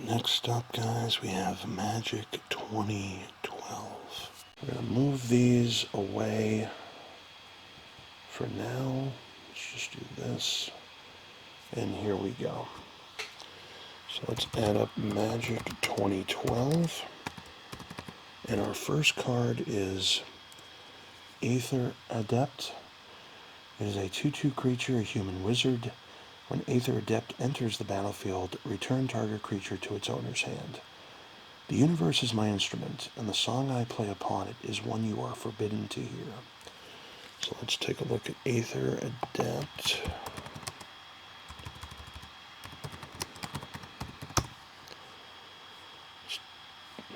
Next up, guys, we have Magic 2012. We're going to move these away for now. Let's just do this. And here we go. So let's add up Magic 2012. And our first card is Aether Adept. It is a 2/2 creature, a human wizard. When Aether Adept enters the battlefield, return target creature to its owner's hand. The universe is my instrument, and the song I play upon it is one you are forbidden to hear. So let's take a look at Aether Adept.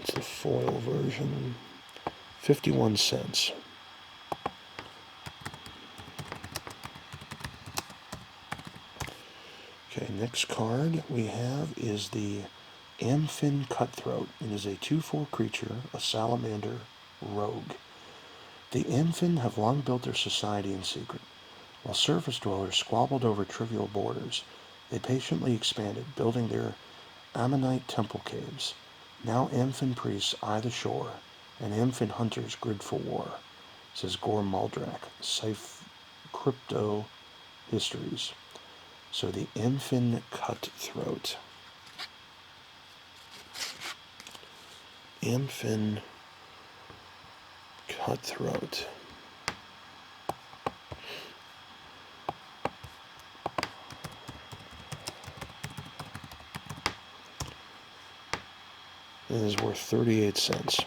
It's the foil version. 51 cents. Okay, next card we have is the Amphin Cutthroat. It is a 2/4 creature, a salamander rogue. The Amphin have long built their society in secret. While surface dwellers squabbled over trivial borders, they patiently expanded, building their Ammonite temple caves. Now Amphin priests eye the shore, and Amphin hunters grid for war, says Gore Muldrak, Scythe Crypto Histories. So the Amphin Cutthroat. Amphin Cutthroat. It is worth 38 cents.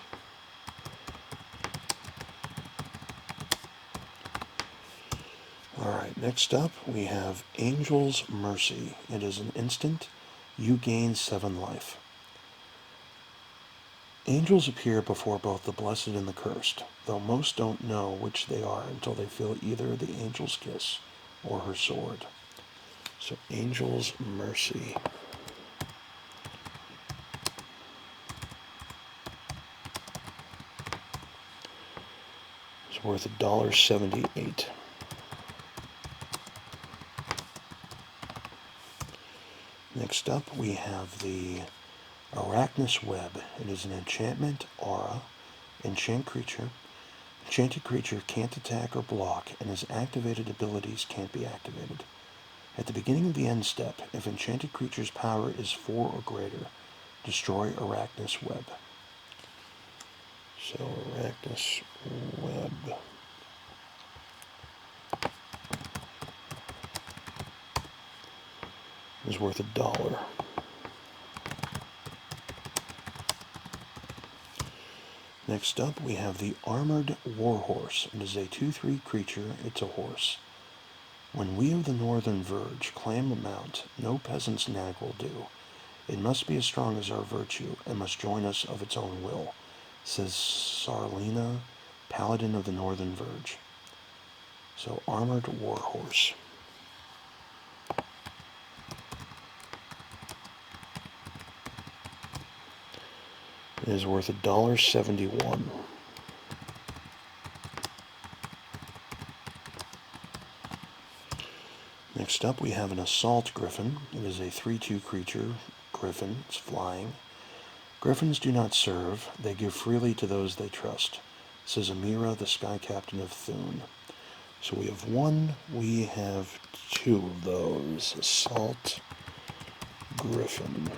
Alright, next up we have Angel's Mercy. It is an instant. You gain 7 life. Angels appear before both the blessed and the cursed, though most don't know which they are until they feel either the angel's kiss or her sword. So Angel's Mercy. It's worth $1.78. Next up, we have the Arachnus Web. It is an enchantment, aura, enchant creature. Enchanted creature can't attack or block, and his activated abilities can't be activated. At the beginning of the end step, if enchanted creature's power is 4 or greater, destroy Arachnus Web. So Arachnus Web. Is worth $1. Next up, we have the Armored Warhorse. It is a 2/3 creature. It's a horse. When we of the northern verge climb a mount, no peasant's nag will do. It must be as strong as our virtue, and must join us of its own will, says Sarlina, paladin of the northern verge. So Armored Warhorse. It is worth $1.71. Next up, we have an Assault Griffin. It is a 3/2 creature. Griffin. It's flying. Griffins do not serve. They give freely to those they trust, says Amira, the Sky Captain of Thune. So we have one. We have 2 of those. Assault Griffin.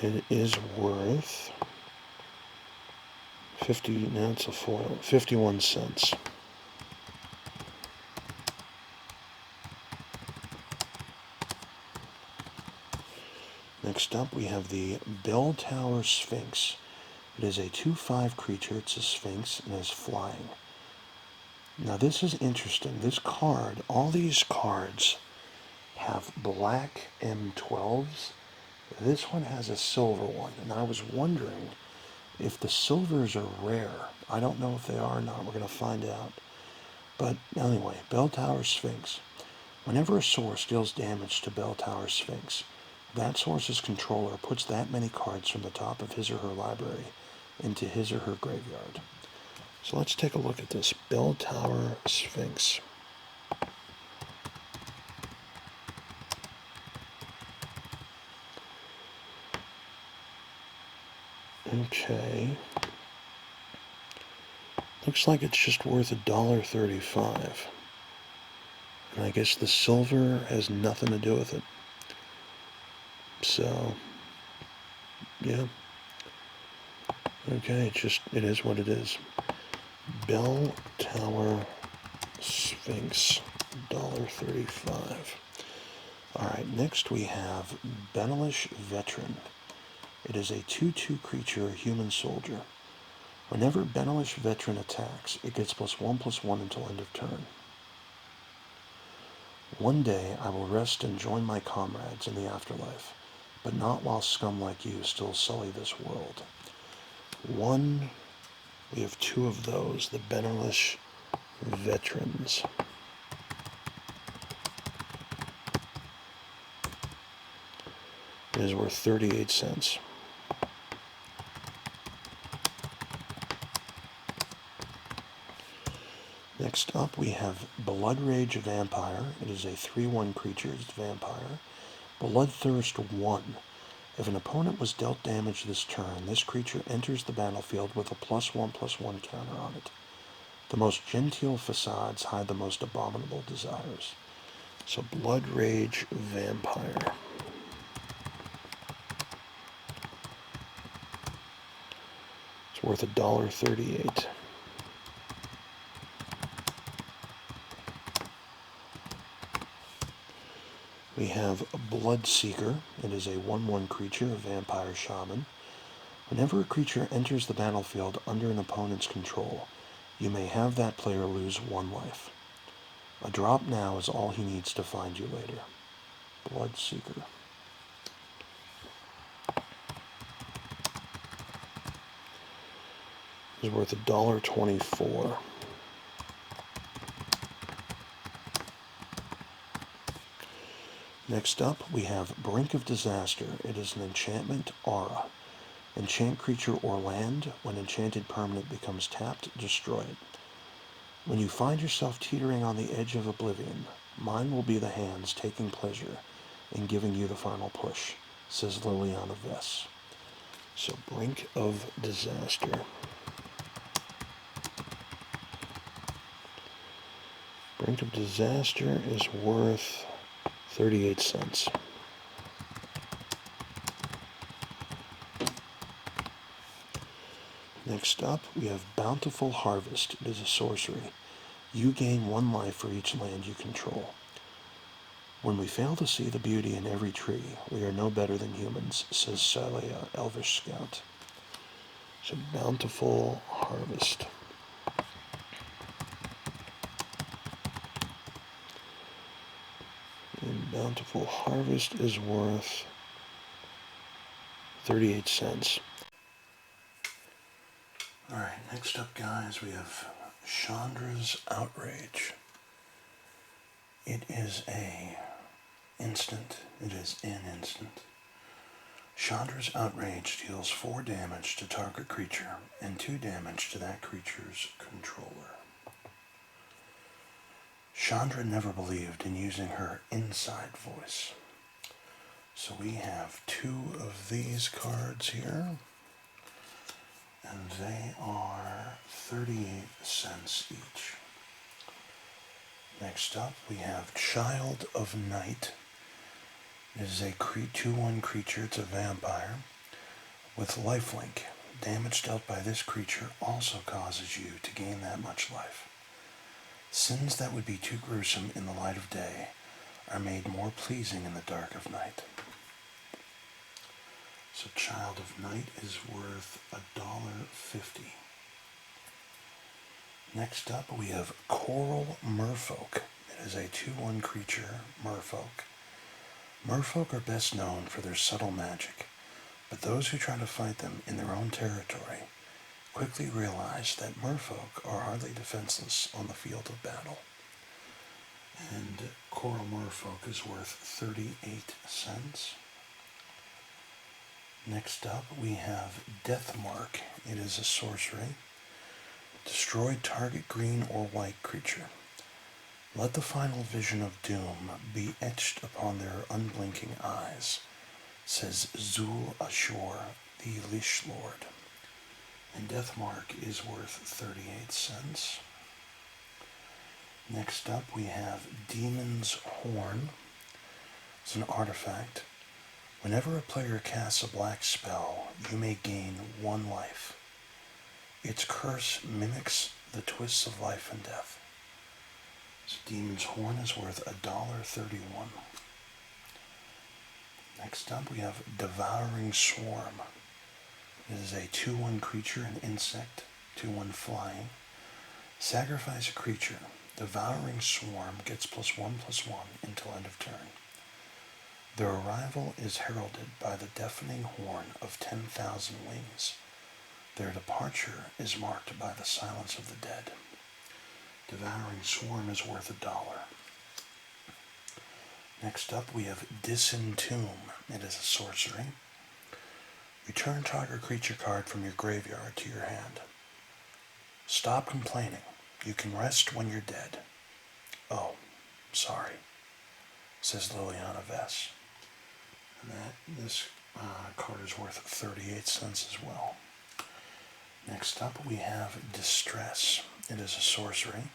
It is worth 50, now it's a foil, 51 cents. Next up, we have the Bell Tower Sphinx. It is a 2/5 creature. It's a Sphinx and is flying. Now this is interesting. This card, all these cards have black M12s. This one has a silver one, and I was wondering if the silvers are rare. I don't know if they are or not. We're going to find out. But anyway, Bell Tower Sphinx. Whenever a source deals damage to Bell Tower Sphinx, that source's controller puts that many cards from the top of his or her library into his or her graveyard. So let's take a look at this Bell Tower Sphinx. Okay. Looks like it's just worth $1.35. And I guess the silver has nothing to do with it. So, yeah. Okay, it is what it is. Bell Tower Sphinx, $1.35. Alright, next we have Benelish Veteran. It is a 2/2 creature, a human soldier. Whenever Benelish Veteran attacks, it gets +1/+1 until end of turn. One day I will rest and join my comrades in the afterlife, but not while scum like you still sully this world. We have two of those, the Benelish Veterans. It is worth 38 cents. Next up, we have Blood Rage Vampire. It is a 3/1 creature. It's vampire. Bloodthirst 1. If an opponent was dealt damage this turn, this creature enters the battlefield with a +1/+1 counter on it. The most genteel facades hide the most abominable desires. So Blood Rage Vampire. It's worth $1.38. We have Bloodseeker. It is a 1/1 creature, a vampire shaman. Whenever a creature enters the battlefield under an opponent's control, you may have that player lose 1 life. A drop now is all he needs to find you later. Bloodseeker. Is worth $1.24. Next up, we have Brink of Disaster. It is an enchantment aura. Enchant creature or land. When enchanted permanent becomes tapped, destroy it. When you find yourself teetering on the edge of oblivion, mine will be the hands taking pleasure in giving you the final push, says Liliana Vess. So Brink of Disaster. Brink of Disaster is worth 38 cents. Next up, we have Bountiful Harvest. It is a sorcery. You gain 1 life for each land you control. When we fail to see the beauty in every tree, we are no better than humans, says Celia, Elvish Scout. So Bountiful Harvest. And Bountiful Harvest is worth 38 cents. Alright, next up, guys, we have Chandra's Outrage. It is an instant. Chandra's Outrage deals 4 damage to target creature and 2 damage to that creature's controller. Chandra never believed in using her inside voice. So we have 2 of these cards here, and they are 38 cents each. Next up, we have Child of Night. It is a 2/1 creature. It's a vampire with lifelink. Damage dealt by this creature also causes you to gain that much life. Sins that would be too gruesome in the light of day are made more pleasing in the dark of night. So Child of Night is worth $1.50. Next up, we have Coral Merfolk. It is a 2/1 creature, Merfolk. Merfolk are best known for their subtle magic, but those who try to fight them in their own territory quickly realize that Merfolk are hardly defenseless on the field of battle. And Coral Merfolk is worth 38 cents. Next up, we have Deathmark. It is a sorcery. Destroy target green or white creature. Let the final vision of doom be etched upon their unblinking eyes, says Zul Ashur, the Lish Lord. and Death Mark is worth 38 cents. Next up we have Demon's Horn. It's an artifact. Whenever a player casts a black spell, you may gain 1 life. Its curse mimics the twists of life and death. So Demon's Horn is worth $1.31. Next up we have Devouring Swarm. It is a 2/1 creature, an insect, 2/1 flying. Sacrifice a creature. Devouring Swarm gets +1/+1 until end of turn. Their arrival is heralded by the deafening horn of 10,000 wings. Their departure is marked by the silence of the dead. Devouring Swarm is worth $1. Next up we have Disentomb. It is a sorcery. Return target creature card from your graveyard to your hand. Stop complaining. You can rest when you're dead. Oh, sorry, says Liliana Vess. And this card is worth 38 cents as well. Next up we have Distress. It is a sorcery.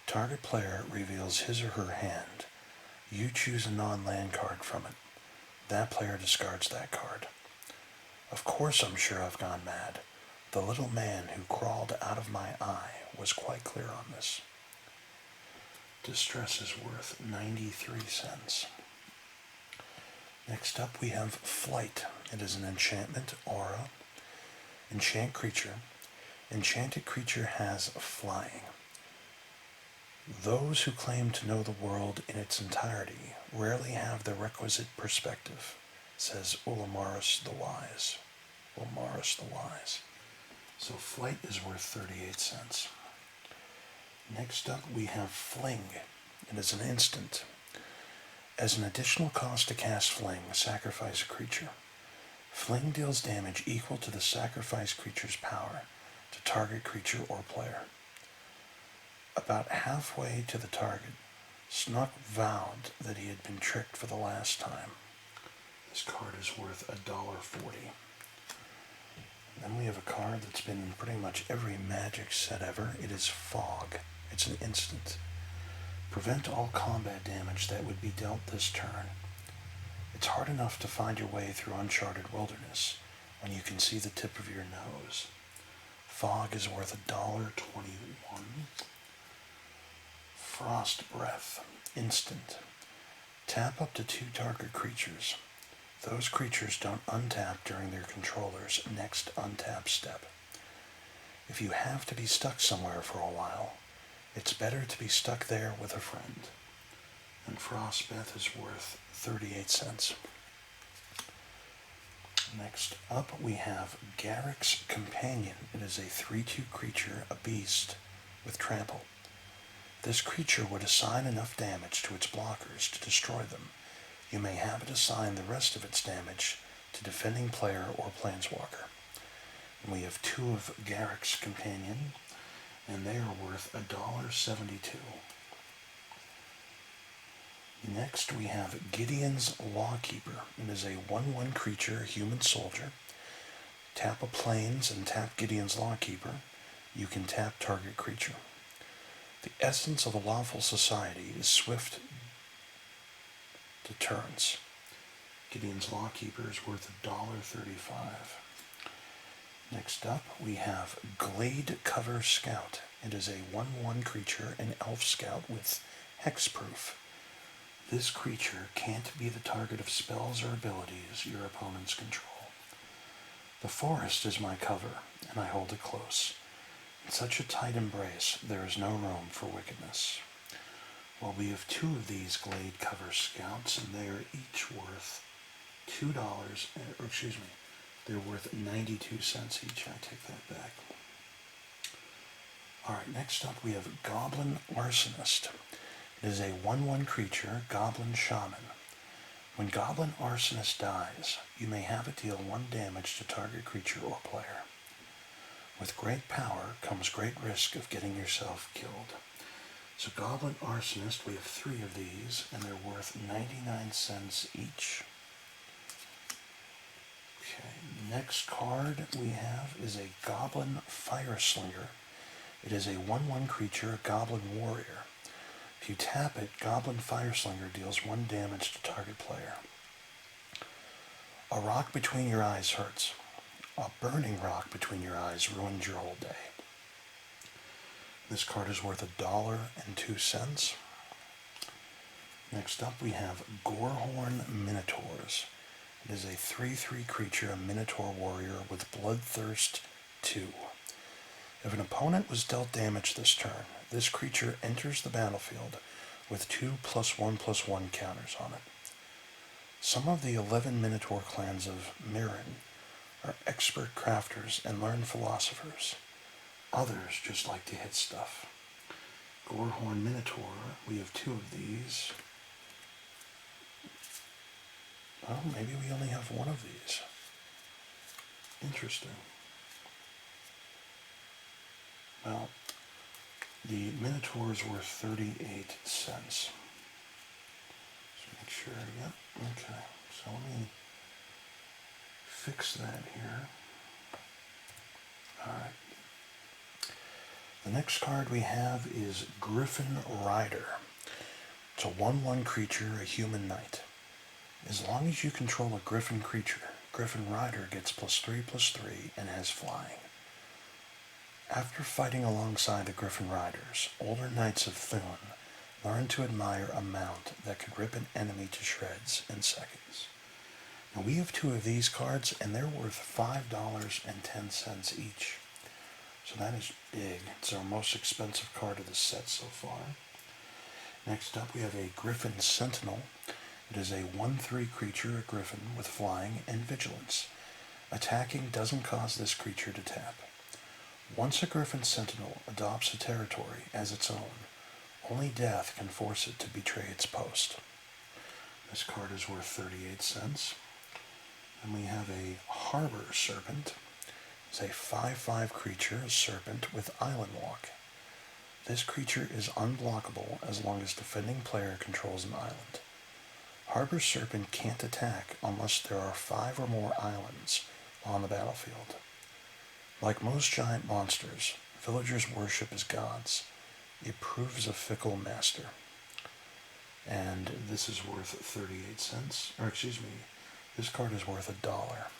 Target player reveals his or her hand. You choose a non-land card from it. That player discards that card. Of course I'm sure I've gone mad. The little man who crawled out of my eye was quite clear on this. Distress is worth 93 cents. Next up we have Flight. It is an enchantment, aura. Enchant creature. Enchanted creature has flying. Those who claim to know the world in its entirety rarely have the requisite perspective, says Ulamaris the Wise. So Flight is worth 38 cents. Next up we have Fling. It is an instant. As an additional cost to cast Fling, sacrifice a creature. Fling deals damage equal to the sacrificed creature's power to target creature or player. About halfway to the target, Snook vowed that he had been tricked for the last time. This card is worth $1.40. Then we have a card that's been in pretty much every Magic set ever. It is Fog. It's an instant. Prevent all combat damage that would be dealt this turn. It's hard enough to find your way through uncharted wilderness when you can see the tip of your nose. Fog is worth $1.21. Frost Breath. Instant. Tap up to 2 target creatures. Those creatures don't untap during their controller's next untap step. If you have to be stuck somewhere for a while, it's better to be stuck there with a friend. And Frostbeth is worth 38 cents. Next up we have Garrick's Companion. It is a 3/2 creature, a beast, with trample. This creature would assign enough damage to its blockers to destroy them. You may have it assign the rest of its damage to defending player or planeswalker. And we have 2 of Garrick's Companion, and they are worth $1.72. Next we have Gideon's Lawkeeper. It is a 1/1 creature, human soldier. Tap a plains and tap Gideon's Lawkeeper. You can tap target creature. The essence of the lawful society is swift deterrence. Gideon's Lawkeeper is worth $1.35. Next up, we have Glade Cover Scout. It is a 1/1 creature, an elf scout with hexproof. This creature can't be the target of spells or abilities your opponents control. The forest is my cover, and I hold it close. In such a tight embrace, there is no room for wickedness. Well, we have 2 of these Glade Cover Scouts, and they are each worth $2, or excuse me, they're worth 92 cents each. I take that back. Alright, next up we have Goblin Arsonist. It is a 1/1 creature, Goblin Shaman. When Goblin Arsonist dies, you may have it deal 1 damage to target creature or player. With great power comes great risk of getting yourself killed. So Goblin Arsonist, we have 3 of these, and they're worth 99 cents each. Okay, Next card we have is a Goblin Fire Slinger. It is a 1/1 creature, a Goblin Warrior. If you tap it, Goblin Fire Slinger deals 1 damage to target player. A rock between your eyes hurts. A burning rock between your eyes ruins your whole day. This card is worth $1.02. Next up we have Gorehorn Minotaurs. It is a 3/3 creature, a Minotaur warrior with Bloodthirst 2. If an opponent was dealt damage this turn, this creature enters the battlefield with 2+1/+1 counters on it. Some of the 11 Minotaur clans of Mirren are expert crafters and learned philosophers. Others just like to hit stuff. Gorehorn Minotaur, we have 2 of these. Oh, maybe we only have 1 of these. Interesting. Well, the Minotaur is worth 38 cents. Just make sure, yep, okay. So let me fix that here. Alright. The next card we have is Griffin Rider. It's a 1/1 creature, a human knight. As long as you control a Griffin creature, Griffin Rider gets +3/+3 and has flying. After fighting alongside the Griffin Riders, older Knights of Thun learn to admire a mount that could rip an enemy to shreds in seconds. Now we have 2 of these cards, and they're worth $5.10 each. So that is big. It's our most expensive card of the set so far. Next up we have a Griffin Sentinel. It is a 1/3 creature, a griffin, with flying and vigilance. Attacking doesn't cause this creature to tap. Once a Griffin Sentinel adopts a territory as its own, only death can force it to betray its post. This card is worth 38 cents. And we have a Harbor Serpent. It's a 5/5 creature, a serpent with Island Walk. This creature is unblockable as long as defending player controls an island. Harbor Serpent can't attack unless there are 5 or more islands on the battlefield. Like most giant monsters, villagers worship as gods. It proves a fickle master. And this is worth 38 cents. Or excuse me, this card is worth $1.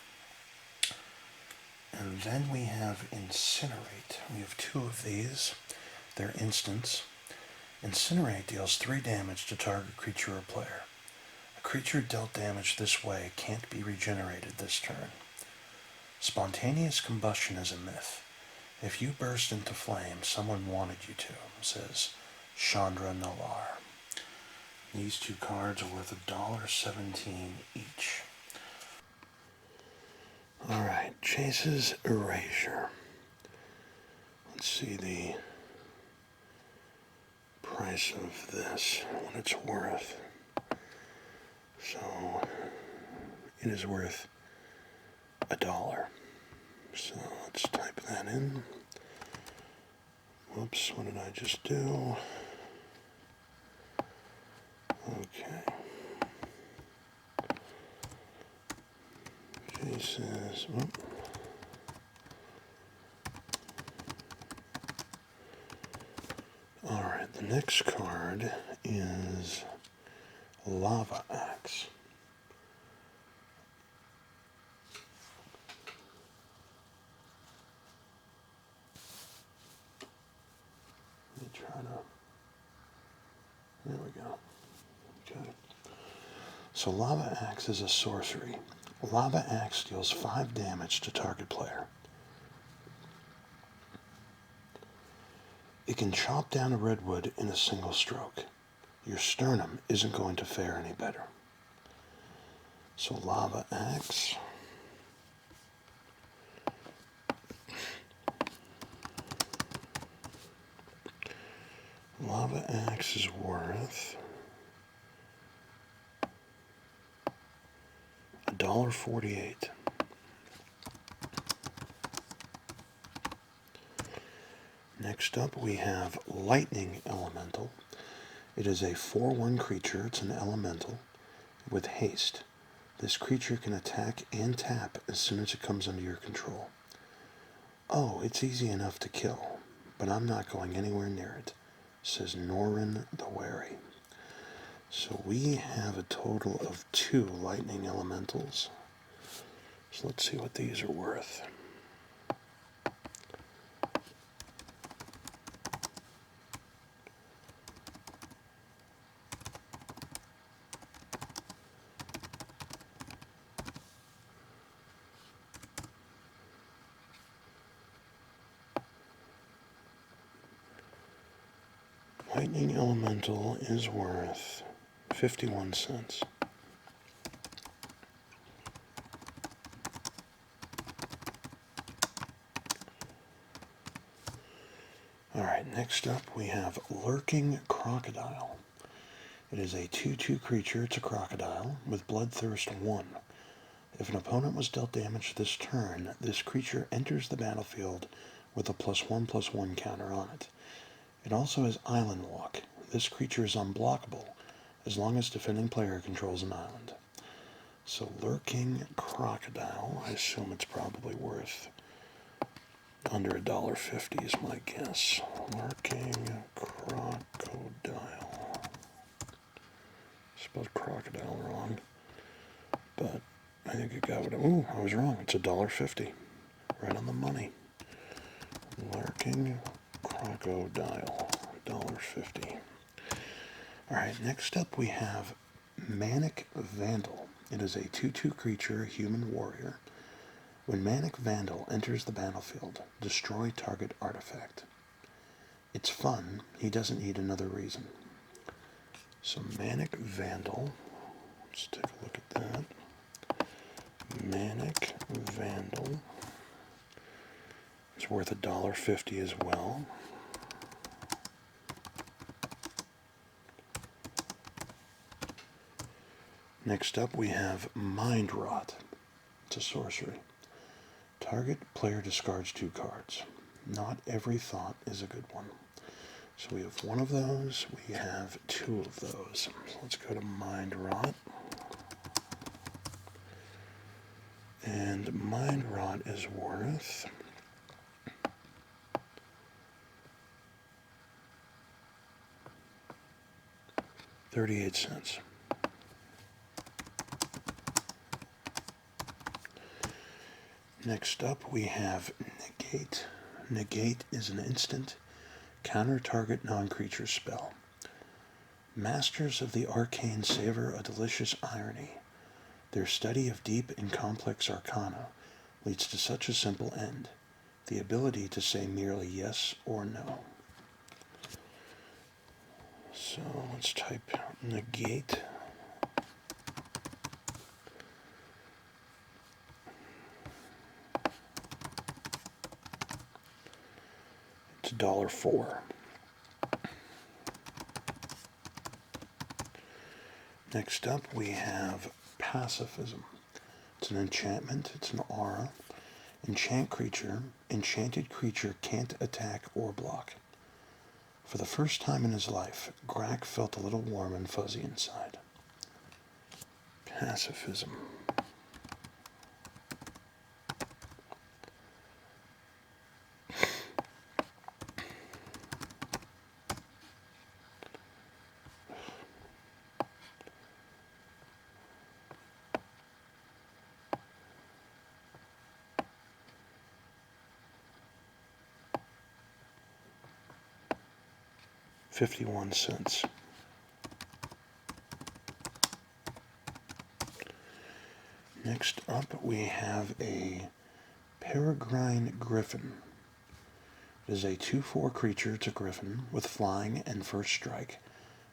And then we have Incinerate. We have 2 of these. They're instants. Incinerate deals 3 damage to target creature or player. A creature dealt damage this way can't be regenerated this turn. Spontaneous combustion is a myth. If you burst into flame, someone wanted you to, says Chandra Nalar. These 2 cards are worth $1.17 each. Alright, Chase's Erasure. Let's see the price of this, what it's worth. So, it is worth $1. So let's type that in. Whoops, what did I just do? Okay. Cases. Alright, the next card is Lava Axe. There we go. Okay. So Lava Axe is a sorcery. Lava Axe deals 5 damage to target player. It can chop down a redwood in a single stroke. Your sternum isn't going to fare any better. So Lava Axe. Lava Axe is worth $1.48. Next up we have Lightning Elemental. It is a 4/1 creature. It's an elemental with haste. This creature can attack and tap as soon as it comes under your control. Oh, it's easy enough to kill, but I'm not going anywhere near it, says Norin the Wary. So we have a total of 2 lightning elementals. So let's see what these are worth. Lightning elemental is worth 51 cents. Alright, next up we have Lurking Crocodile. It is a 2/2 creature. It's a crocodile with Bloodthirst 1. If an opponent was dealt damage this turn, this creature enters the battlefield with a +1/+1 counter on it. It also has Island Walk. This creature is unblockable as long as defending player controls an island. So Lurking Crocodile, I assume it's probably worth under $1.50 is my guess. Lurking Crocodile. Spelled crocodile wrong, but I think it got what ooh, I was wrong. It's $1.50. Right on the money. Lurking Crocodile. $1.50. Alright, next up we have Manic Vandal. It is a 2/2 creature, human warrior. When Manic Vandal enters the battlefield, destroy target artifact. It's fun. He doesn't need another reason. So Manic Vandal. Let's take a look at that. Manic Vandal. It's worth $1.50 as well. Next up we have Mind Rot. It's a sorcery. Target player discards 2 cards. Not every thought is a good one. So we have 1 of those, we have 2 of those. So let's go to Mind Rot. And Mind Rot is worth 38 cents. Next up we have Negate. Negate is an instant counter target non-creature spell. Masters of the Arcane savor a delicious irony. Their study of deep and complex arcana leads to such a simple end, the ability to say merely yes or no. So let's type Negate. It's $1.04. Next up we have Pacifism. It's an enchantment, it's an aura. Enchanted creature can't attack or block. For the first time in his life, Grak felt a little warm and fuzzy inside. Pacifism. $0.51. Next up we have a Peregrine Griffin. It is a 2/4 creature. It's a griffin with flying and first strike.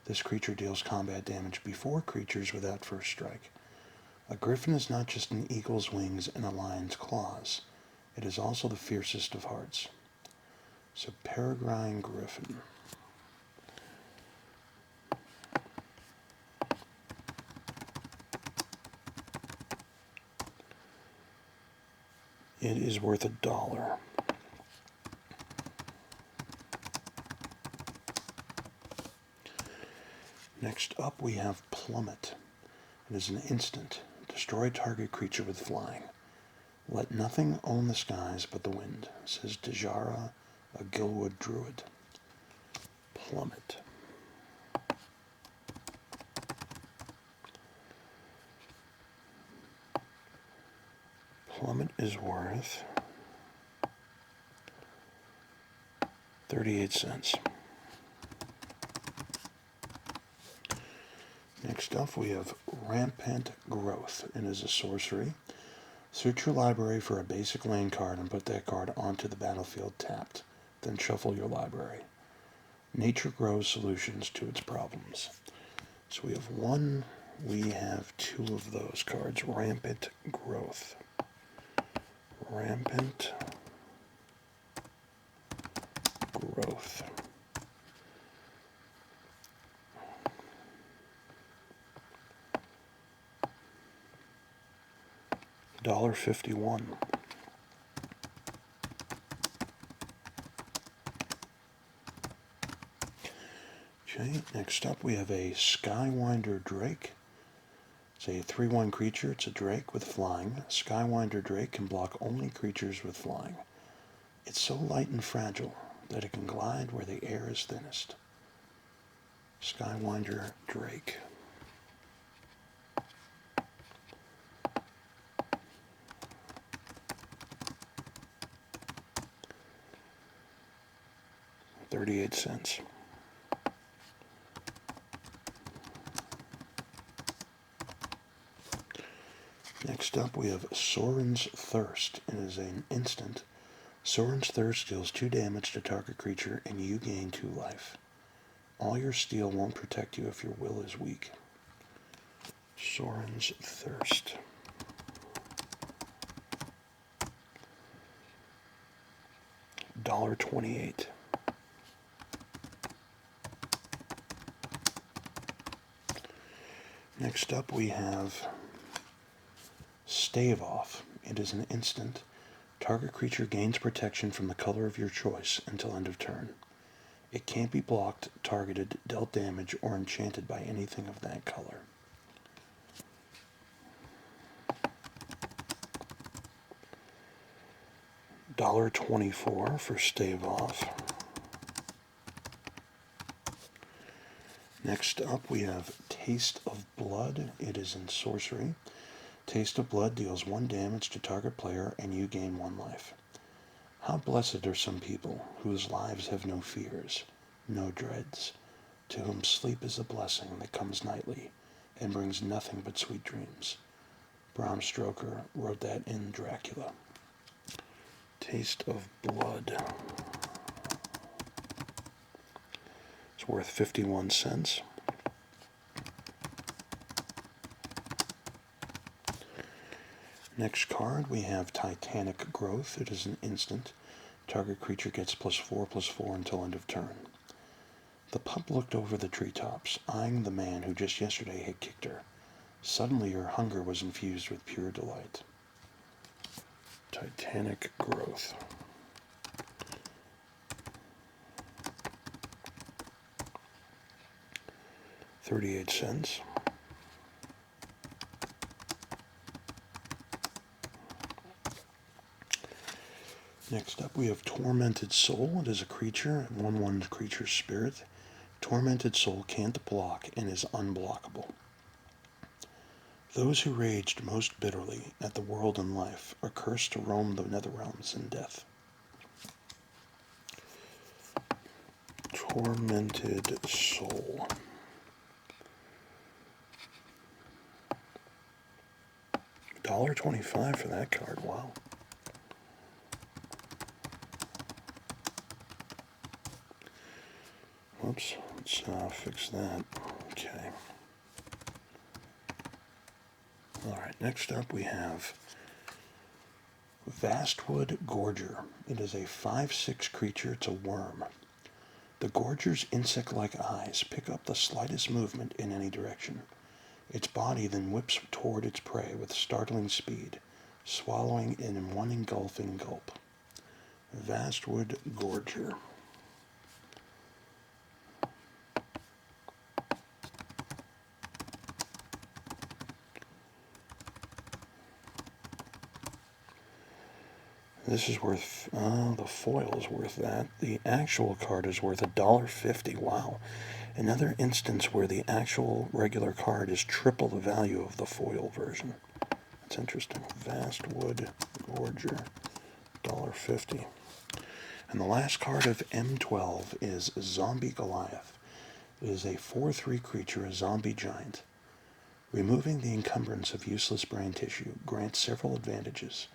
This creature deals combat damage before creatures without first strike. A griffin is not just an eagle's wings and a lion's claws. It is also the fiercest of hearts. So Peregrine Griffin. It is worth $1. Next up we have Plummet. It is an instant. Destroy target creature with flying. Let nothing own the skies but the wind, says Dejara, a Gilwood druid. Plummet. Plummet is worth 38 cents. Next up, we have Rampant Growth. It is a sorcery. Search your library for a basic land card and put that card onto the battlefield tapped. Then shuffle your library. Nature grows solutions to its problems. So we have two of those cards. Rampant Growth. Rampant Growth. $1.51. Okay, next up we have a Skywinder Drake. It's a 3/1 creature. It's a drake with flying. Skywinder Drake can block only creatures with flying. It's so light and fragile that it can glide where the air is thinnest. Skywinder Drake. $0.38. Next up, we have Sorin's Thirst. It is an instant. Sorin's Thirst deals 2 damage to target creature, and you gain 2 life. All your steel won't protect you if your will is weak. Sorin's Thirst. $1.28. Next up, we have Stave Off. It is an instant. Target creature gains protection from the color of your choice until end of turn. It can't be blocked, targeted, dealt damage, or enchanted by anything of that color. $1.24 for Stave Off. Next up, we have Taste of Blood. It is in sorcery. Taste of Blood deals 1 damage to target player, and you gain 1 life. How blessed are some people whose lives have no fears, no dreads, to whom sleep is a blessing that comes nightly and brings nothing but sweet dreams. Bram Stoker wrote that in Dracula. Taste of Blood. It's worth 51 cents. Next card, we have Titanic Growth. It is an instant. Target creature gets +4/+4 until end of turn. The pup looked over the treetops, eyeing the man who just yesterday had kicked her. Suddenly her hunger was infused with pure delight. Titanic Growth. $0.38. Next up, we have Tormented Soul. It is a creature, 1/1 creature spirit. Tormented Soul can't block and is unblockable. Those who raged most bitterly at the world and life are cursed to roam the netherrealms in death. Tormented Soul. $1.25 for that card. Wow. Whoops, let's fix that. Okay. Alright, next up we have Vastwood Gorger. It is a 5/6 creature. It's a worm. The Gorger's insect-like eyes pick up the slightest movement in any direction. Its body then whips toward its prey with startling speed, swallowing it in one engulfing gulp. Vastwood Gorger. This is worth, the foil is worth that. The actual card is worth $1.50. Wow. Another instance where the actual regular card is triple the value of the foil version. That's interesting. Vastwood Gorger, $1.50. And the last card of M12 is Zombie Goliath. It is a 4/3 creature, a zombie giant. Removing the encumbrance of useless brain tissue grants several advantages: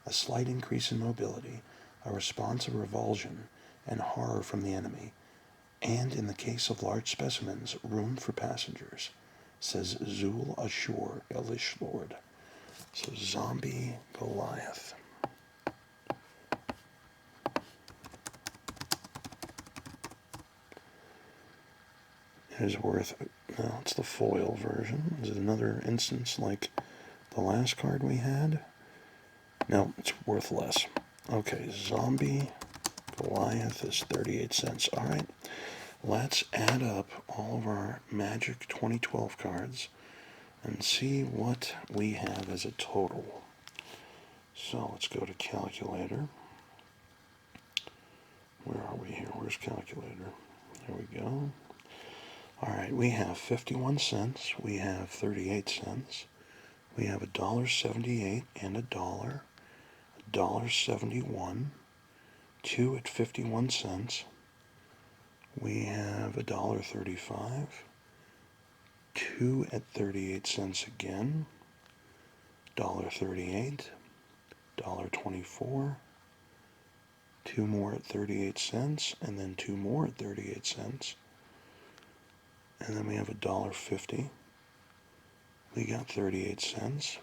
a slight increase in mobility, a response of revulsion and horror from the enemy, and in the case of large specimens, room for passengers, says Zul Ashur, Elish Lord. So Zombie Goliath. It is worth, well, it's the foil version. Is it another instance like the last card we had? No, it's worth less. Okay, Zombie Goliath is 38 cents. All right, let's add up all of our Magic 2012 cards and see what we have as a total. So let's go to calculator. Where are we here? Where's calculator? There we go. All right, we have 51 cents. We have 38 cents. We have $1.78 and $1.71. 2 at 51 cents. We have $1.35. 2 at 38 cents again. $1.38. $1.24. 2 more at 38 cents, and then 2 more at 38 cents. And then we have $1.50. We got 38 cents.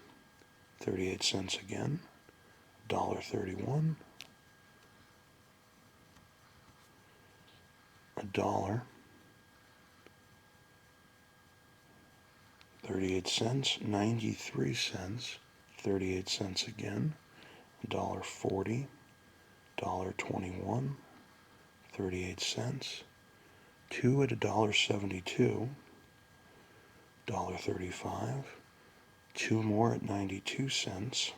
38 cents again. $1.31. $1. 38 cents. 93 cents. 38 cents again. $1.40. $1.21. 38 cents. 2 at $1.72. $1.35. 2 more at 92 cents.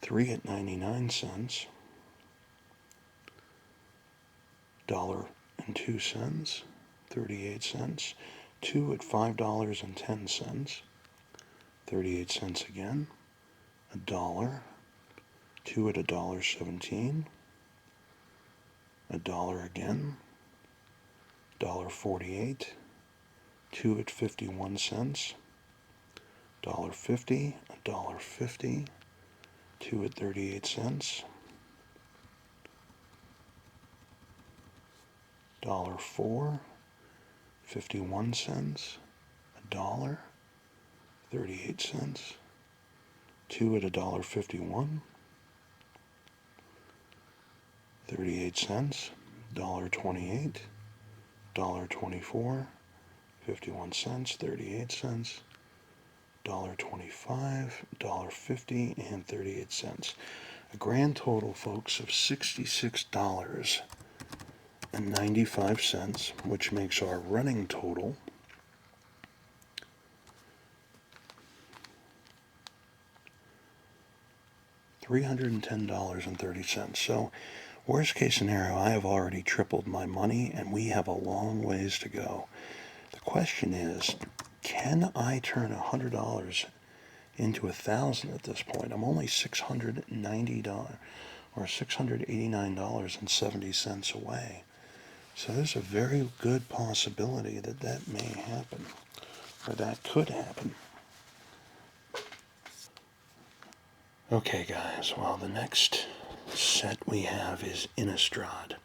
3 at 99 cents. $1.02. 38 cents. 2 at $5.10. 38 cents again. $1. 2 at $1.17. $1 again. $1.48. 2 at 51 cents. $1.50. $1.50. 2 at 38 cents. $1.04. 51 cents. $1. 38 cents. 2 at $1.51. 38 cents. $1.28. $1.24. 51 cents. 38 cents. $1.25. $1.50 and 38 cents. A grand total, folks, of $66.95, which makes our running total $310.30. So, worst case scenario, I have already tripled my money, and we have a long ways to go. The question is, can I turn $100 into $1,000 at this point? I'm only $690 or $689.70 away. So there's a very good possibility that that may happen, or that could happen. Okay, guys, well, the next set we have is Innistrad.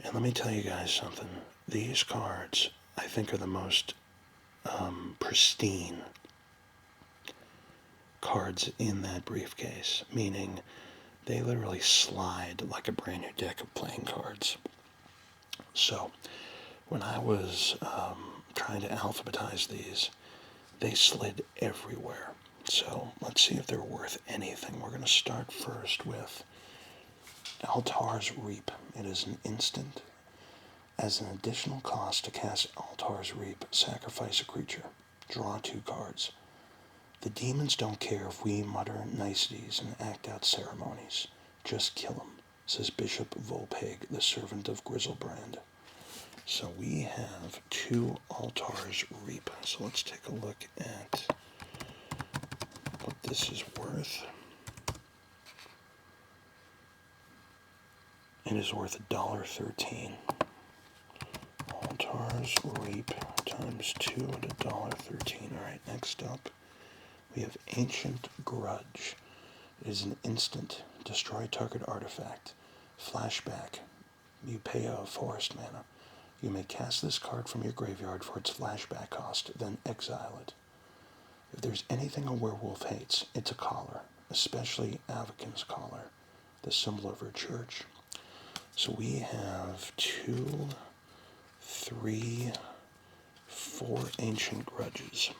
And let me tell you guys something. These cards, I think, are the most pristine cards in that briefcase, meaning they literally slide like a brand new deck of playing cards. So, when I was trying to alphabetize these, they slid everywhere. So, let's see if they're worth anything. We're going to start first with Altar's Reap. It is an instant. As an additional cost to cast Altar's Reap, sacrifice a creature. Draw 2 cards. The demons don't care if we mutter niceties and act out ceremonies. Just kill him, says Bishop Volpeg, the servant of Griselbrand. So we have 2 altars reap. So let's take a look at what this is worth. It is worth $1.13. Altars reap times 2 at $1.13. Alright, next up we have Ancient Grudge. It is an instant. Destroy target artifact. Flashback. You pay a forest mana. You may cast this card from your graveyard for its flashback cost, then exile it. If there's anything a werewolf hates, it's a collar, especially Avakin's collar, the symbol of her church. So we have 2, 3, 4 Ancient Grudges.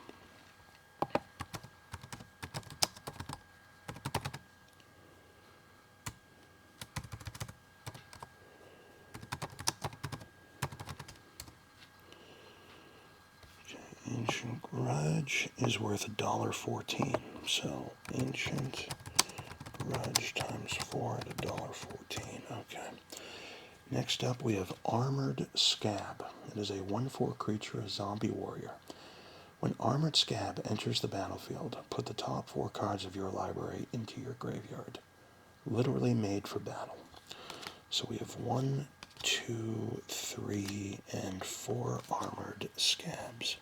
Ancient Grudge is worth $1.14. So Ancient Grudge times 4 at $1.14. Okay. Next up we have Armored Scab. It is a 1/4 creature, a zombie warrior. When Armored Scab enters the battlefield, put the top 4 cards of your library into your graveyard. Literally made for battle. So we have 1, 2, 3, and 4 Armored Scabs.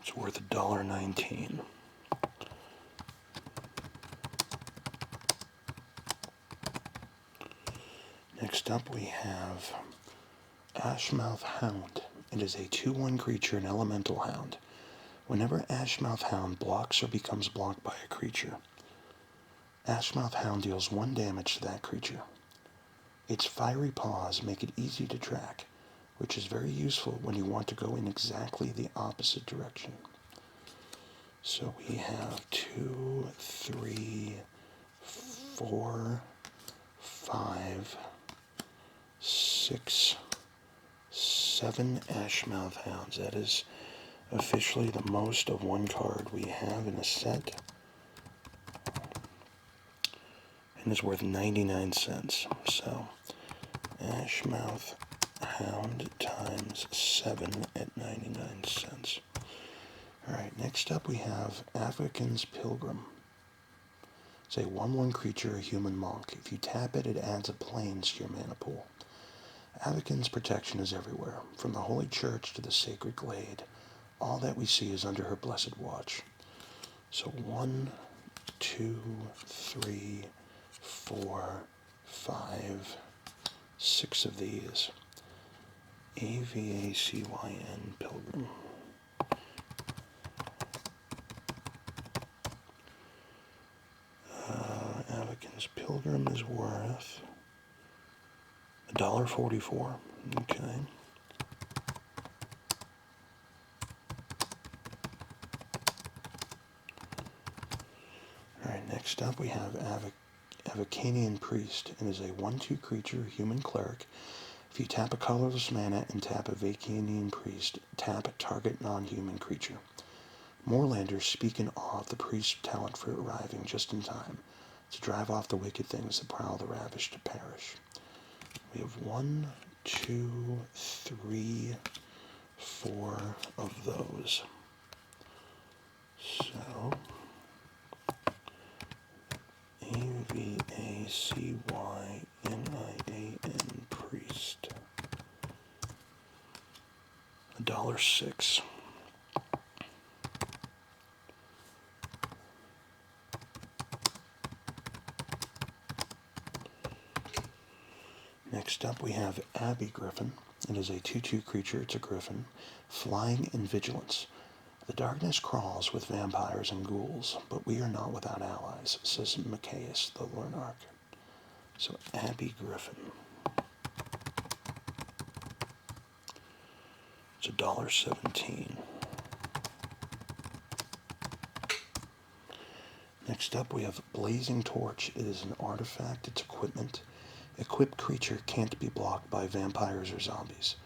It's worth $1.19. Next up we have Ashmouth Hound. It is a 2/1 creature, an elemental hound. Whenever Ashmouth Hound blocks or becomes blocked by a creature, Ashmouth Hound deals 1 damage to that creature. Its fiery paws make it easy to track, which is very useful when you want to go in exactly the opposite direction. So we have 2, 3, 4, 5, 6, 7 Ashmouth Hounds. That is officially the most of 1 card we have in a set. And is worth 99 cents. So Ashmouth Hound times 7 at 99 cents. Alright, next up we have Avakin's Pilgrim. It's a 1/1 creature, a human monk. If you tap it, it adds a plains to your mana pool. Avakin's protection is everywhere, from the Holy Church to the Sacred Glade. All that we see is under her blessed watch. So 1, 2, 3, 4, 5, 6 of these. Avacyn Pilgrim. Avakin's Pilgrim is worth $1.44. Okay. Alright, next up we have Avacanian Priest. It is a 1/2 creature, human cleric. If you tap a colorless mana and tap Avacanian Priest, tap target non-human creature. Moorlanders speak in awe of the priest's talent for arriving just in time to drive off the wicked things that prowl the ravished to perish. We have 1, 2, 3, 4 of those. So Avacyn Priest. $1.06. Next up we have Abbey Griffin. It is a 2/2 creature, it's a griffin. Flying and vigilance. The darkness crawls with vampires and ghouls, but we are not without allies, says Macias the Lurnarch. So Abbey Griffin. It's $1.17. Next up, we have Blazing Torch. It is an artifact. It's equipment. Equipped creature can't be blocked by vampires or zombies.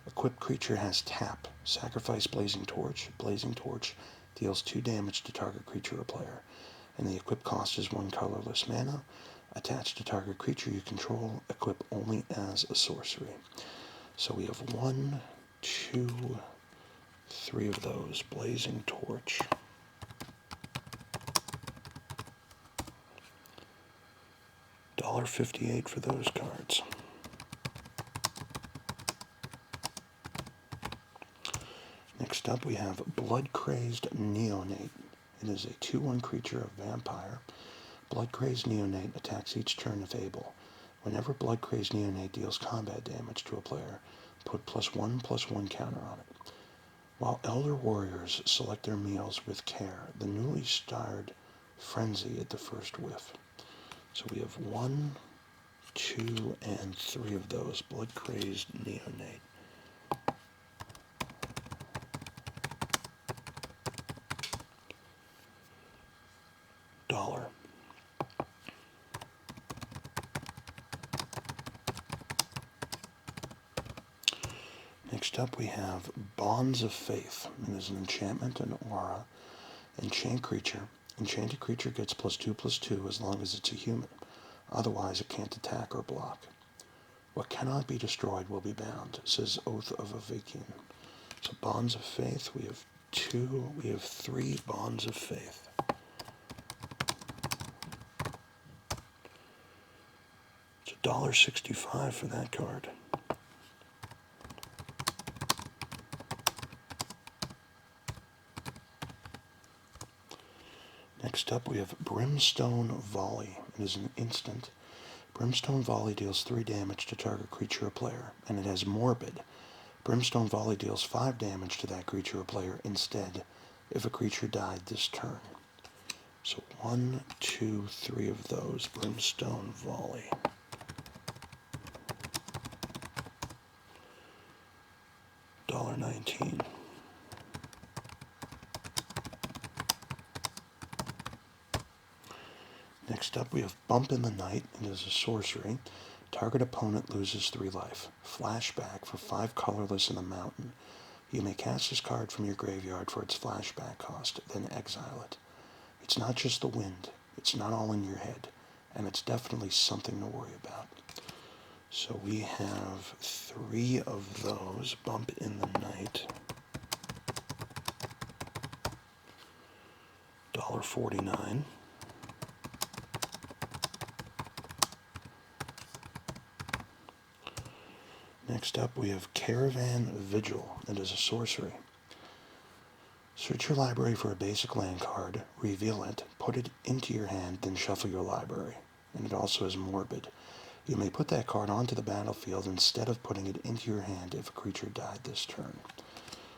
Equipped creature has tap. Sacrifice Blazing Torch. Blazing Torch deals 2 damage to target creature or player. And the equip cost is 1 colorless mana. Attached to target creature you control. Equip only as a sorcery. So we have 1, 2, 3 of those. Blazing Torch. $1.58 for those cards. Next up, we have Blood-Crazed Neonate. It is a 2/1 creature of vampire. Blood-Crazed Neonate attacks each turn if able. Whenever Blood-Crazed Neonate deals combat damage to a player, put +1/+1 counter on it. While Elder Warriors select their meals with care, the newly starred Frenzy at the first whiff. So we have 1, 2, and 3 of those. Blood-Crazed Neonate. $1. Next up we have Bonds of Faith. It is an enchantment, an aura, enchant creature. Enchanted creature gets +2/+2 as long as it's a human. Otherwise it can't attack or block. What cannot be destroyed will be bound, says Oath of a Viking. So Bonds of Faith, we have 3 Bonds of Faith. It's $1.65 for that card. Next up we have Brimstone Volley. It is an instant. Brimstone Volley deals 3 damage to target creature or player, and it has Morbid. Brimstone Volley deals 5 damage to that creature or player instead if a creature died this turn. So 1, 2, 3 of those. Brimstone Volley. $1.19. Next up we have Bump in the Night. It is a sorcery. Target opponent loses 3 life. Flashback for 5 colorless in the mountain. You may cast this card from your graveyard for its flashback cost, then exile it. It's not just the wind. It's not all in your head. And it's definitely something to worry about. So we have 3 of those. Bump in the Night. $1.49. Next up we have Caravan Vigil. It is a sorcery. Search your library for a basic land card, reveal it, put it into your hand, then shuffle your library. And it also is Morbid. You may put that card onto the battlefield instead of putting it into your hand if a creature died this turn.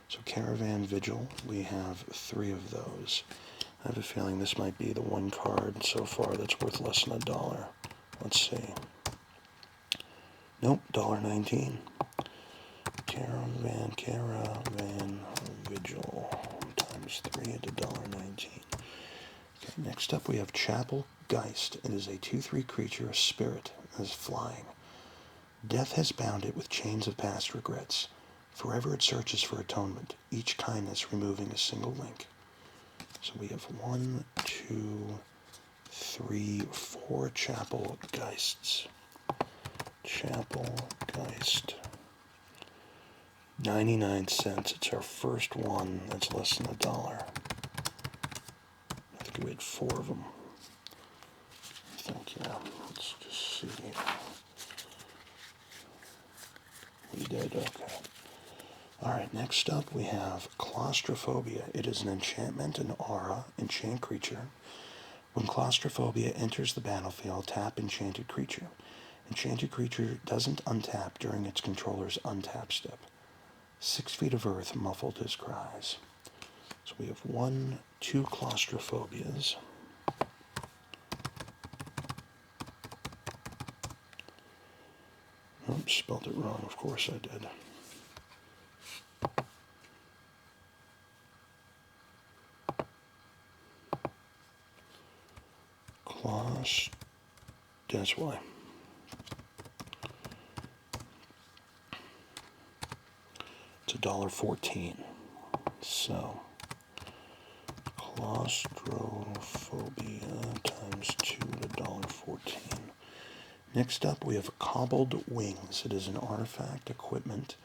So Caravan Vigil, we have 3 of those. I have a feeling this might be the one card so far that's worth less than $1. Let's see. Nope, $1.19. Caravan Vigil times 3 at $1.19. Okay, next up we have Chapel Geist. It is a 2/3 creature, a spirit, that is flying. Death has bound it with chains of past regrets. Forever it searches for atonement, each kindness removing a single link. So we have 1, 2, 3, 4 Chapel Geists. Chapel Geist. 99 cents. It's our first one that's less than $1. I think we had 4 of them. I think, yeah. Let's just see. We did, okay. Alright, next up we have Claustrophobia. It is an enchantment, an aura, enchant creature. When Claustrophobia enters the battlefield, tap enchanted creature. Enchanted creature doesn't untap during its controller's untap step. 6 feet of earth muffled his cries. So we have 1, 2 Claustrophobias. Oh, spelled it wrong, of course I did. Lost. That's why. It's $1.14. So claustrophobia times 2 to $1.14. Next up, we have cobbled wings. It is an artifact equipment.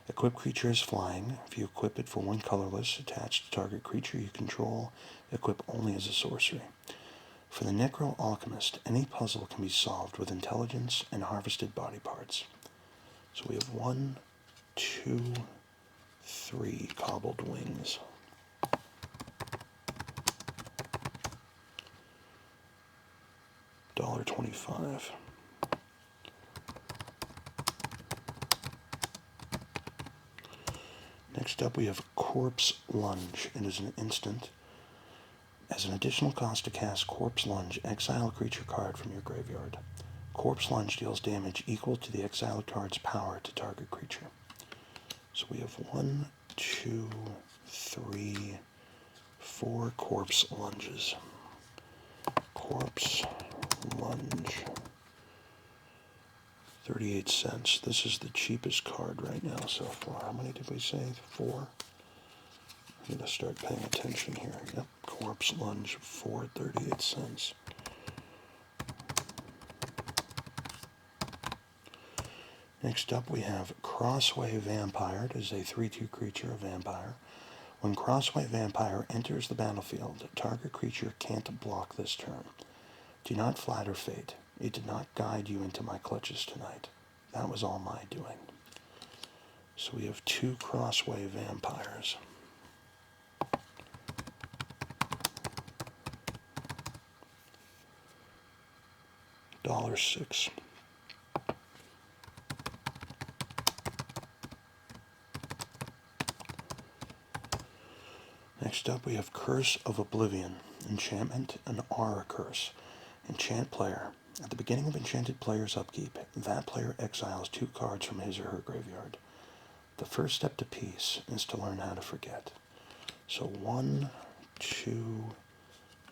Equipped creature is flying. If you equip it for one colorless attached to target creature you control, equip only as a sorcery. For the Necro Alchemist, any puzzle can be solved with intelligence and harvested body parts. So we have 1, 2, 3 cobbled wings. $1.25. Next up we have Corpse Lunge. It is an instant. As an additional cost to cast Corpse Lunge, exile a creature card from your graveyard. Corpse Lunge deals damage equal to the exiled card's power to target creature. So we have 1, 2, 3, 4 Corpse Lunges. Corpse Lunge. 38 cents. This is the cheapest card right now so far. How many did we say? 4? I'm going to start paying attention here. Yep, Corpse Lunge, 4, 38 cents. Next up we have Crossway Vampire. It is a 3/2 creature, a vampire. When Crossway Vampire enters the battlefield, target creature can't block this turn. Do not flatter fate. It did not guide you into my clutches tonight. That was all my doing. So we have 2 Crossway Vampires. $1.06. Next up we have Curse of Oblivion. Enchantment, an aura curse. Enchant player. At the beginning of enchanted player's upkeep, that player exiles 2 cards from his or her graveyard. The first step to peace is to learn how to forget. So 1, 2,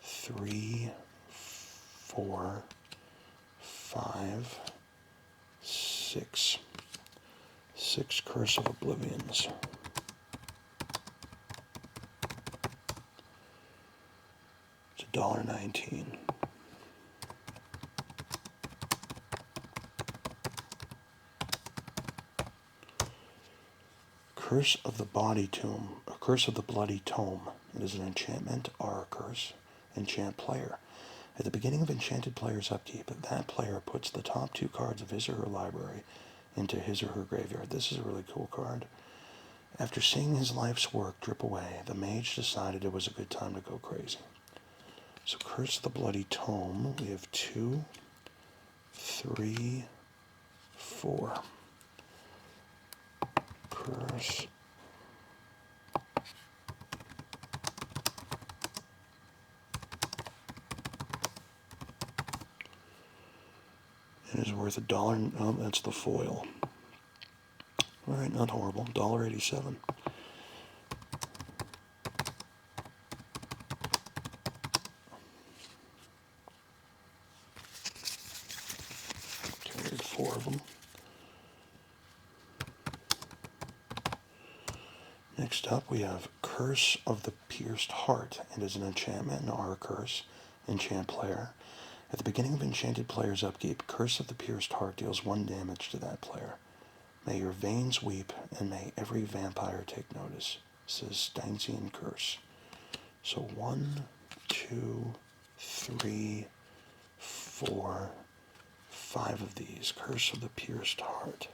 3, 4, 5, 6. 6 Curse of Oblivions. It's $1.19. Curse of the Body Tomb, or Curse of the Bloody Tome. It is an enchantment, aura curse. Enchant player. At the beginning of enchanted player's upkeep, that player puts the top 2 cards of his or her library into his or her graveyard. This is a really cool card. After seeing his life's work drip away, the mage decided it was a good time to go crazy. So Curse of the Bloody Tome, we have 2, 3, 4. Curse. It is worth $1. Oh, that's the foil. All right, not horrible. $1.87. Carried 4 of them. Next up, we have Curse of the Pierced Heart. It is an enchantment, an aura curse. Enchant player. At the beginning of enchanted player's upkeep, Curse of the Pierced Heart deals 1 damage to that player. May your veins weep, and may every vampire take notice, says Steinsian Curse. So 1, 2, 3, 4, 5 of these. Curse of the Pierced Heart.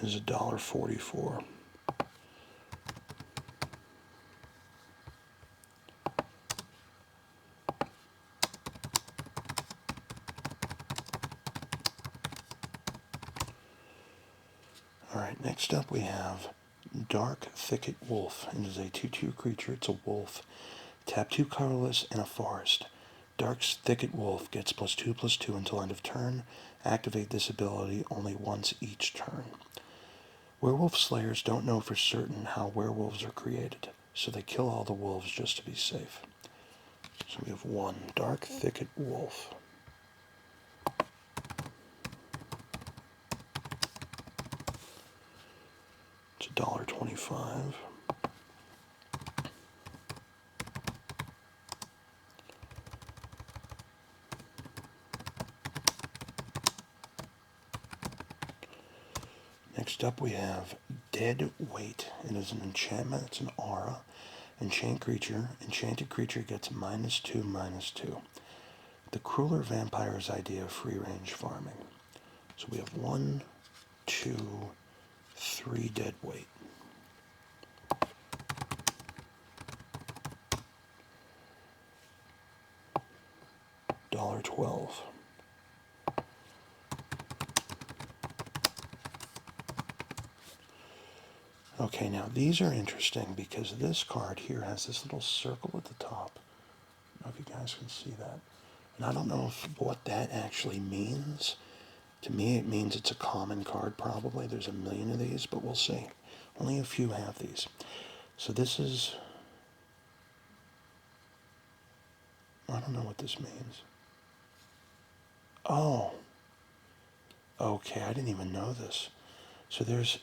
Is $1.44. All right, next up we have Dark Thicket Wolf. It is a 2/2 creature. It's a wolf. Tap 2 colorless and a forest. Dark Thicket Wolf gets +2/+2 until end of turn. Activate this ability only once each turn. Werewolf slayers don't know for certain how werewolves are created, so they kill all the wolves just to be safe. So we have 1 Dark Thicket Wolf. It's $1.25. Next up we have Dead Weight. It is an enchantment. It's an aura. Enchanted creature gets -2/-2. The crueler vampire's idea of free-range farming. So we have 1, 2, 3 Dead Weight. $1.12. Okay, now these are interesting because this card here has this little circle at the top. I don't know if you guys can see that. And I don't know what that actually means. To me, it means it's a common card probably. There's a million of these, but we'll see. Only a few have these. So this is... I don't know what this means. Oh. Okay, I didn't even know this. So there's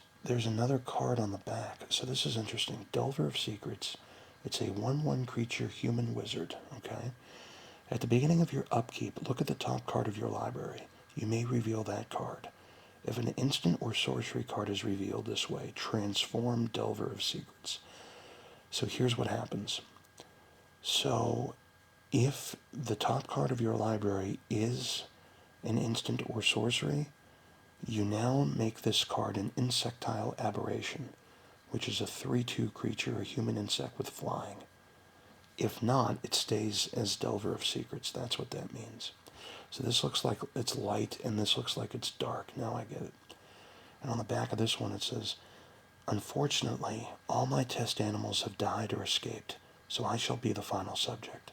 another card on the back. So this is interesting. Delver of Secrets. It's a 1/1 creature human wizard, okay? At the beginning of your upkeep, look at the top card of your library. You may reveal that card. If an instant or sorcery card is revealed this way, transform Delver of Secrets. So here's what happens. So if the top card of your library is an instant or sorcery, you now make this card an insectile aberration, which is a 3/2 creature, a human insect with flying. If not, it stays as Delver of Secrets. That's what that means. So this looks like it's light, and this looks like it's dark. Now I get it. And on the back of this one it says, unfortunately, all my test animals have died or escaped, so I shall be the final subject.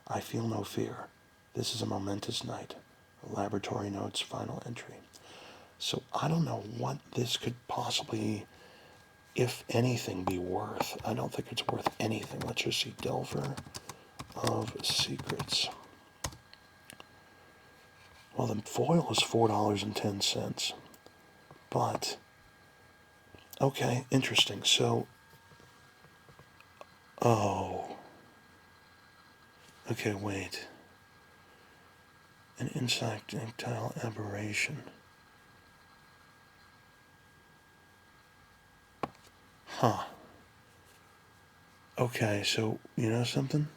I feel no fear. This is a momentous night. Laboratory notes, final entry. So I don't know what this could possibly, if anything, be worth. I don't think it's worth anything. Let's just see. Delver of Secrets. Well, the foil is $4.10. But, okay, interesting. So, oh. Okay, wait. An insectile aberration. Huh. Okay, so, you know something?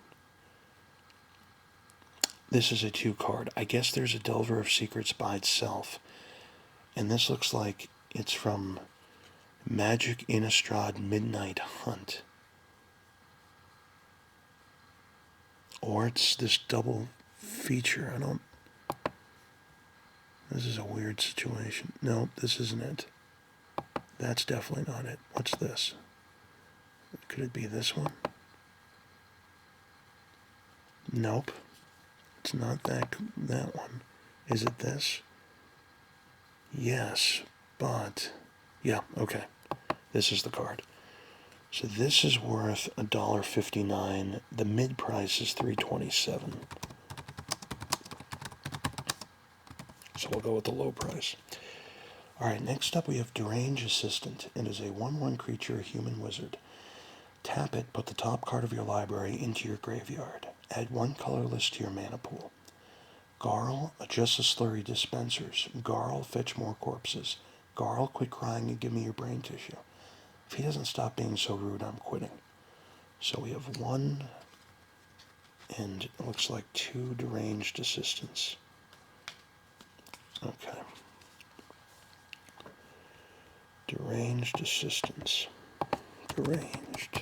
This is a 2 card. I guess there's a Delver of Secrets by itself. And this looks like it's from Magic Innistrad Midnight Hunt. Or it's this double feature. This is a weird situation. No, this isn't it. That's definitely not it. What's this? Could it be this one? Nope. It's not that one. Is it this? Yes, but... yeah, okay. This is the card. So this is worth $1.59. The mid price is $3.27. So we'll go with the low price. Alright, next up we have Deranged Assistant. It is a 1/1 creature, a human wizard. Tap it, put the top card of your library into your graveyard. Add 1 colorless to your mana pool. Garl, adjust the slurry dispensers. Garl, fetch more corpses. Garl, quit crying and give me your brain tissue. If he doesn't stop being so rude, I'm quitting. So we have 1, and it looks like 2 Deranged Assistants. Okay. Deranged Assistants. Deranged.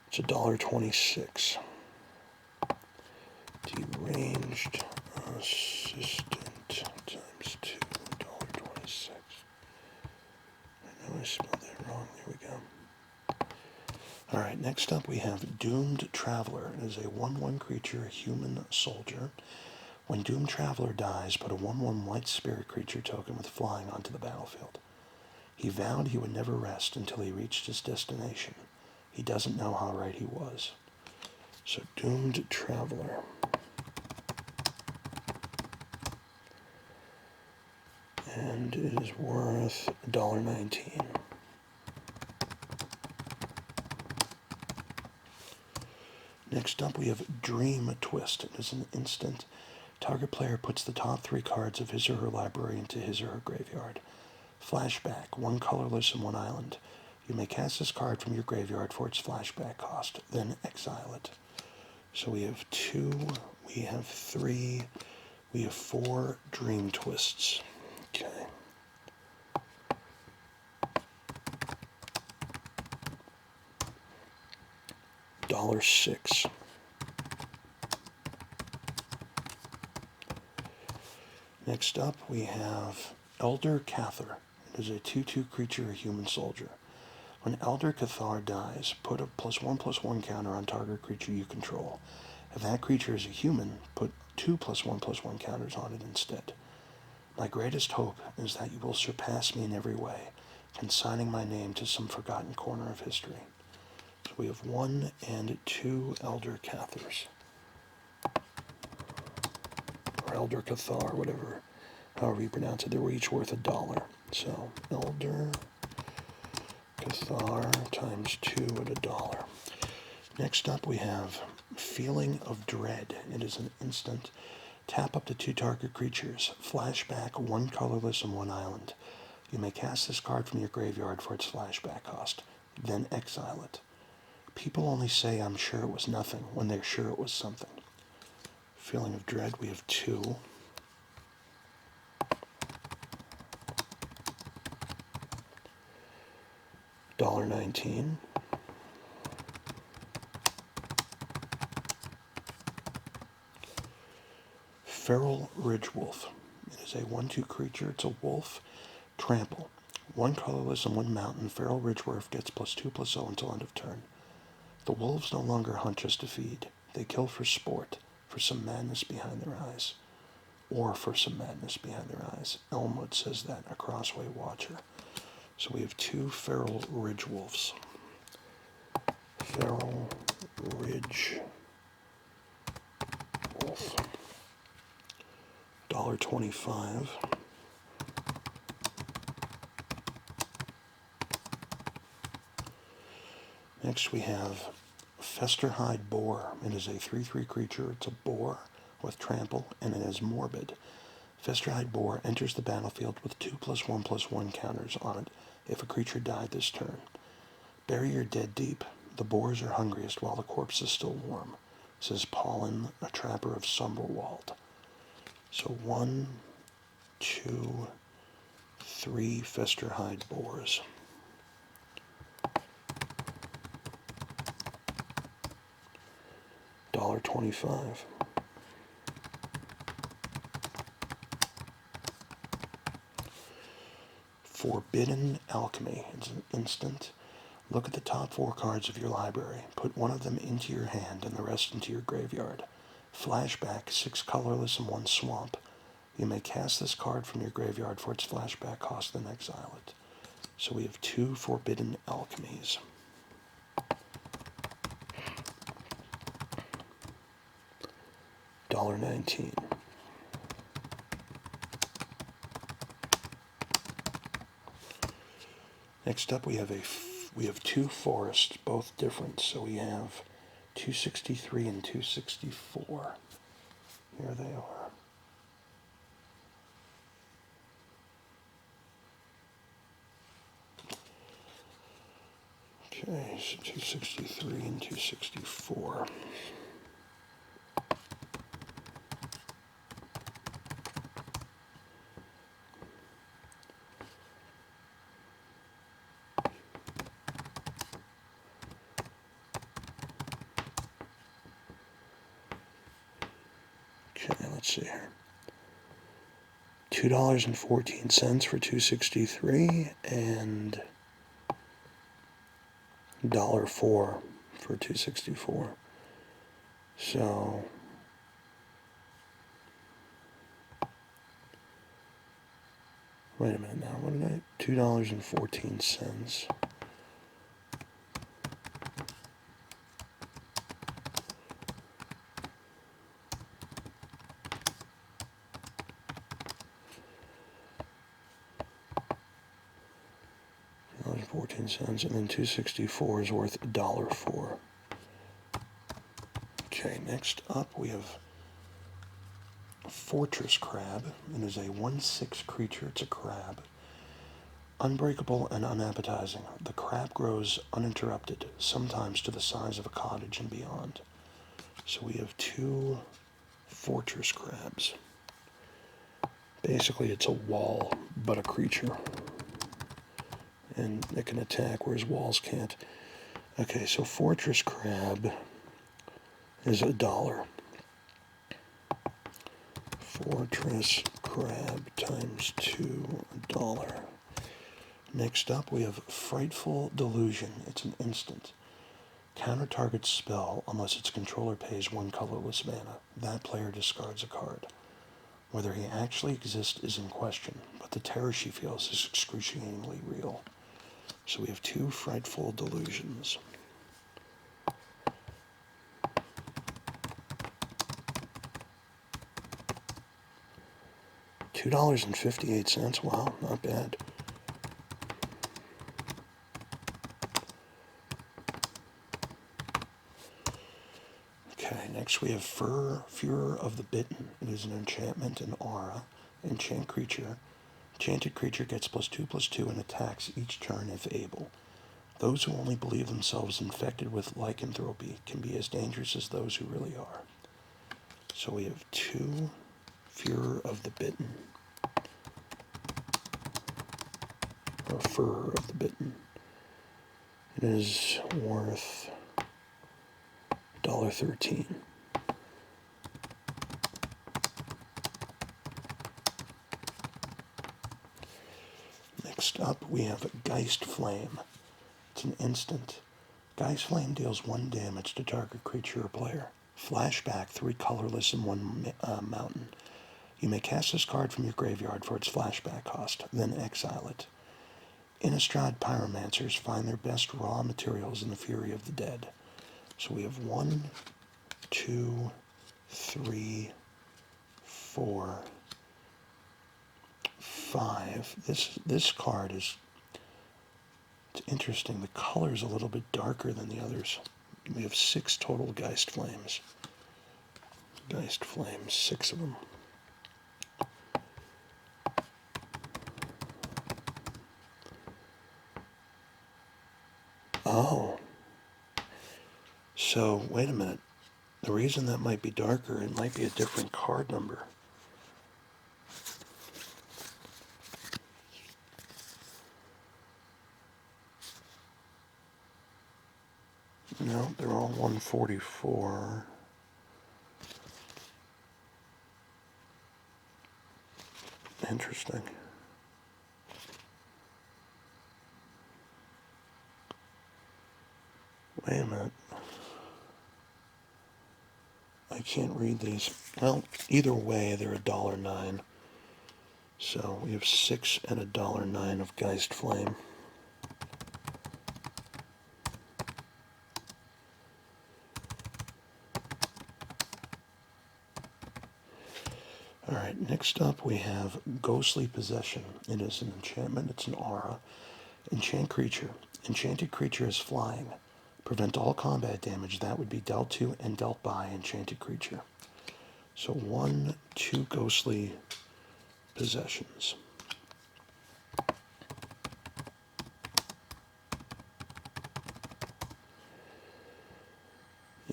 It's $1.26. Deranged Assistant times 2, $1.26. I spelled that wrong. There we go. Alright, next up we have Doomed Traveler. It is a 1/1 creature, a human soldier. When Doomed Traveler dies, put a 1/1 white spirit creature token with flying onto the battlefield. He vowed he would never rest until he reached his destination. He doesn't know how right he was. So Doomed Traveler. And it is worth $1.19. Next up we have Dream Twist. It is an instant. Target player puts the top 3 cards of his or her library into his or her graveyard. Flashback, 1 colorless and 1 island. You may cast this card from your graveyard for its flashback cost, then exile it. So we have 2, we have 3, we have 4 Dream Twists. Okay. $6. Next up, we have Elder Cathar. It is a 2/2 creature, a human soldier. When Elder Cathar dies, put a +1/+1 counter on target creature you control. If that creature is a human, put 2 +1/+1 counters on it instead. My greatest hope is that you will surpass me in every way, consigning my name to some forgotten corner of history. So we have 1 and 2 Elder Cathars. Or Elder Cathar, whatever, however you pronounce it. They were each worth $1. So Elder Cathar times 2 at $1. Next up we have Feeling of Dread. It is an instant. Tap up to 2 target creatures. Flashback, 1 colorless and 1 island. You may cast this card from your graveyard for its flashback cost, then exile it. People only say I'm sure it was nothing when they're sure it was something. Feeling of Dread, we have 2. $1.19. Feral Ridgewolf. It is a 1/2 creature. It's a wolf. Trample. 1 colorless and 1 mountain. Feral Ridgewolf gets +2/+0 until end of turn. The wolves no longer hunt just to feed. They kill for sport, for some madness behind their eyes. Or for some madness behind their eyes. Elmwood says that, a Crossway Watcher. So we have 2 Feral Ridgewolves. Feral Ridge Wolf. $1.25. Next we have Festerhide Boar. It is a 3/3 creature. It's a boar with trample, and it is morbid. Festerhide Boar enters the battlefield with 2 +1/+1 counters on it if a creature died this turn. Bury your dead deep. The boars are hungriest while the corpse is still warm, says Paulin, a trapper of Sumberwald. So 1, 2, 3 Festerhide Boars. $1.25. Forbidden Alchemy. It's an instant. Look at the top 4 cards of your library. Put 1 of them into your hand and the rest into your graveyard. Flashback, 6 colorless and 1 swamp. You may cast this card from your graveyard for its flashback cost, then exile it. So we have 2 Forbidden Alchemies. $1.19. Next up we have 2 forests, both different. So we have 263 and 264. Here they are. Okay, so 263 and 264. Okay, let's see here. $2.14 for 263 and $1.04 for 264. So wait a minute now. What did I? $2.14. $2.14, and then 264 is worth $1.04. Okay, next up we have Fortress Crab. It is a 1/6 creature. It's a crab. Unbreakable and unappetizing, the crab grows uninterrupted, sometimes to the size of a cottage and beyond. So we have two fortress crabs. Basically, it's a wall, but a creature. And it can attack, whereas walls can't. Okay, so fortress crab is $1. Fortress crab times 2, $1. Next up, we have Frightful Delusion. It's an instant. Counter target spell unless its controller pays 1 colorless mana. That player discards a card. Whether he actually exists is in question, but the terror she feels is excruciatingly real. So we have two Frightful Delusions. $2.58. Wow, not bad. Okay, next we have Furor of the Bitten. It is an enchantment, an aura, enchant creature. Enchanted creature gets +2/+2 and attacks each turn if able. Those who only believe themselves infected with lycanthropy can be as dangerous as those who really are. So we have two Furor of the Bitten. Or Furor of the Bitten. It is worth $1.13. Next up, we have Geist Flame. It's an instant. Geist Flame deals 1 damage to target creature or player. Flashback 3 colorless and 1 mountain. You may cast this card from your graveyard for its flashback cost, then exile it. Innistrad pyromancers find their best raw materials in the fury of the dead. So we have 1, 2, 3, 4, 5. This card is, it's interesting. The color is a little bit darker than the others. We have 6 total Geist Flames. Geist Flames, 6 of them. Oh. So, wait a minute. The reason that might be darker, it might be a different card number. No, they're all 144. Interesting. Wait a minute. I can't read these. Well, either way, they're $1.09. So we have 6 and $1.09 of Geist Flame. Alright, next up we have Ghostly Possession. It is an enchantment, it's an aura. Enchant creature. Enchanted creature is flying. Prevent all combat damage that would be dealt to and dealt by enchanted creature. So 1, 2 Ghostly Possessions.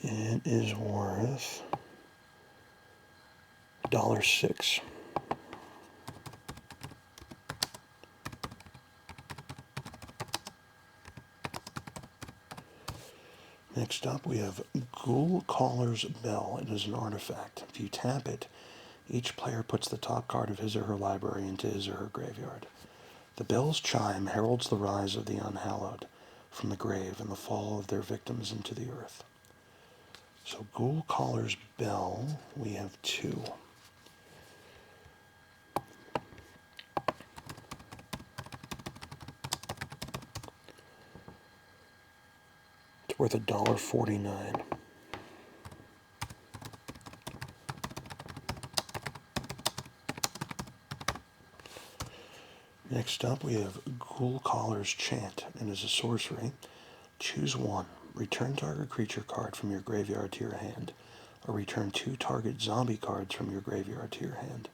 It is worth $1.06. Next up, we have Ghoul Caller's Bell. It is an artifact. If you tap it, each player puts the top card of his or her library into his or her graveyard. The bell's chime heralds the rise of the unhallowed. from the grave and the fall of their victims into the earth. So Ghoul Caller's Bell, we have 2. It's worth $1.49. Next up, we have Ghoul Caller's Chant. It is a sorcery. Choose 1. Return target creature card from your graveyard to your hand, or return 2 target zombie cards from your graveyard to your hand.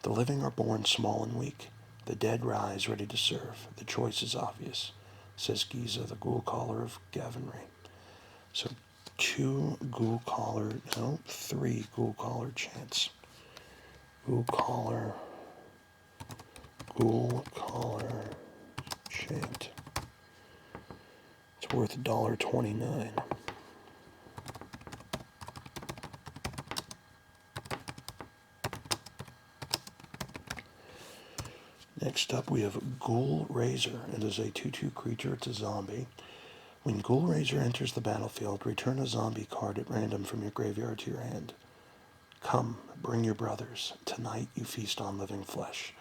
The living are born small and weak. The dead rise ready to serve. The choice is obvious, says Giza, the Ghoul Caller of Gavinry. So 3 Ghoul Caller chants. Ghoul Caller chant. It's worth $1.29. Next up, we have Ghoul Razor. It is a 2/2 creature. It's a zombie. When Ghoul Razor enters the battlefield, return a zombie card at random from your graveyard to your hand. Come, bring your brothers. Tonight you feast on living flesh,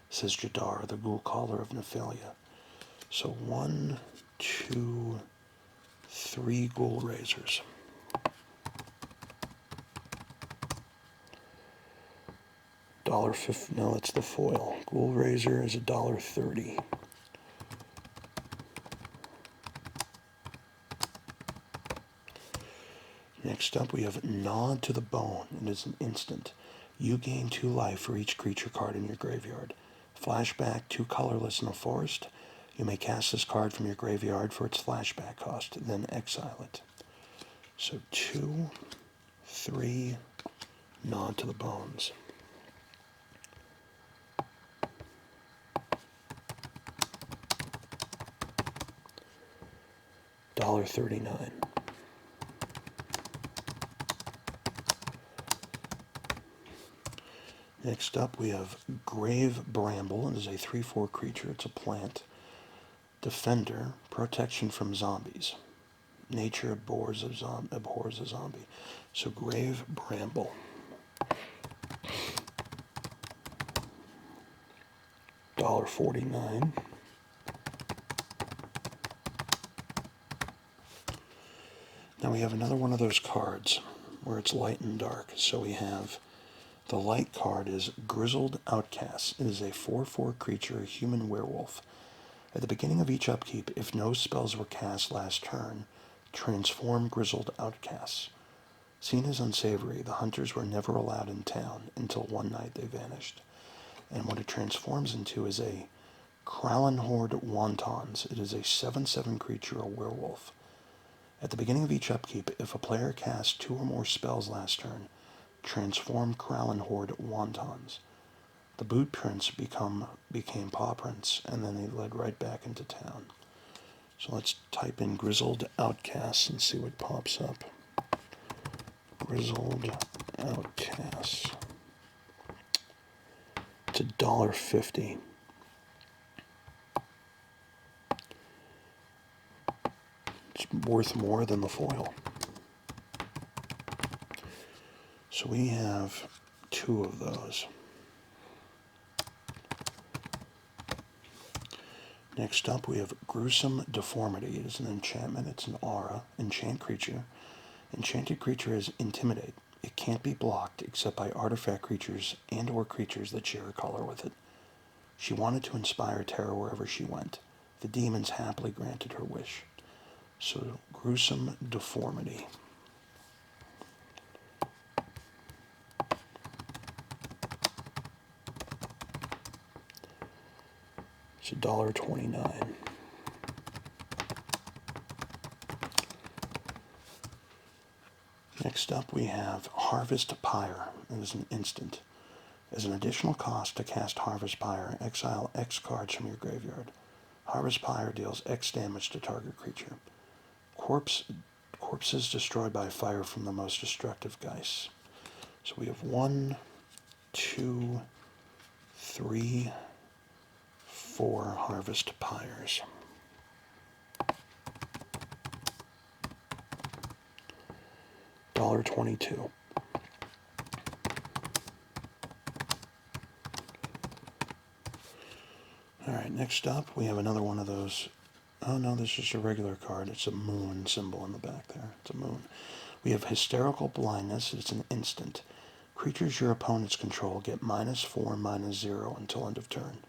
says Jadar, the Ghoul Caller of Nephilia. So 1, 2, 3 Ghoul Razors. $1.50. No, it's the foil. Ghoul Razor is $1.30. Next up, we have Nod to the Bone. It is an instant. You gain 2 life for each creature card in your graveyard. Flashback 2 colorless in a forest. You may cast this card from your graveyard for its flashback cost, then exile it. So 2, 3, Nod to the Bones. $1.39. Next up, we have Grave Bramble. It is a 3/4 creature. It's a plant. Defender, protection from zombies. Nature abhors a zombie. So Grave Bramble. $1.49. Now we have another one of those cards where it's light and dark. So we have the light card is Grizzled Outcast. It is a 4/4 creature, a human werewolf. At the beginning of each upkeep, if no spells were cast last turn, transform Grizzled Outcasts. Seen as unsavory, the hunters were never allowed in town until one night they vanished. And what it transforms into is a Krallenhorde Wontons. It is a 7/7 creature, a werewolf. At the beginning of each upkeep, if a player cast 2 or more spells last turn, transform Krallenhorde Wontons. The boot prints became paw prints, and then they led right back into town. So let's type in Grizzled Outcasts and see what pops up. Grizzled Outcasts. It's $1.50. It's worth more than the foil. So we have 2 of those. Next up, we have Gruesome Deformity. It is an enchantment. It's an aura. Enchant creature. Enchanted creature is Intimidate. It can't be blocked except by artifact creatures and or creatures that share a color with it. She wanted to inspire terror wherever she went. The demons happily granted her wish. So, Gruesome Deformity. It's $1.29. Next up, we have Harvest Pyre. It is an instant. As an additional cost to cast Harvest Pyre, exile X cards from your graveyard. Harvest Pyre deals X damage to target creature. Corpses destroyed by fire from the most destructive Geists. So we have 1, 2, 3, 4 Harvest Pyres. $1.22. Alright, next up we have another one of those. Oh no, this is a regular card. It's a moon symbol in the back there. It's a moon. We have Hysterical Blindness. It's an instant. Creatures your opponents control get -4, -0 until end of turn.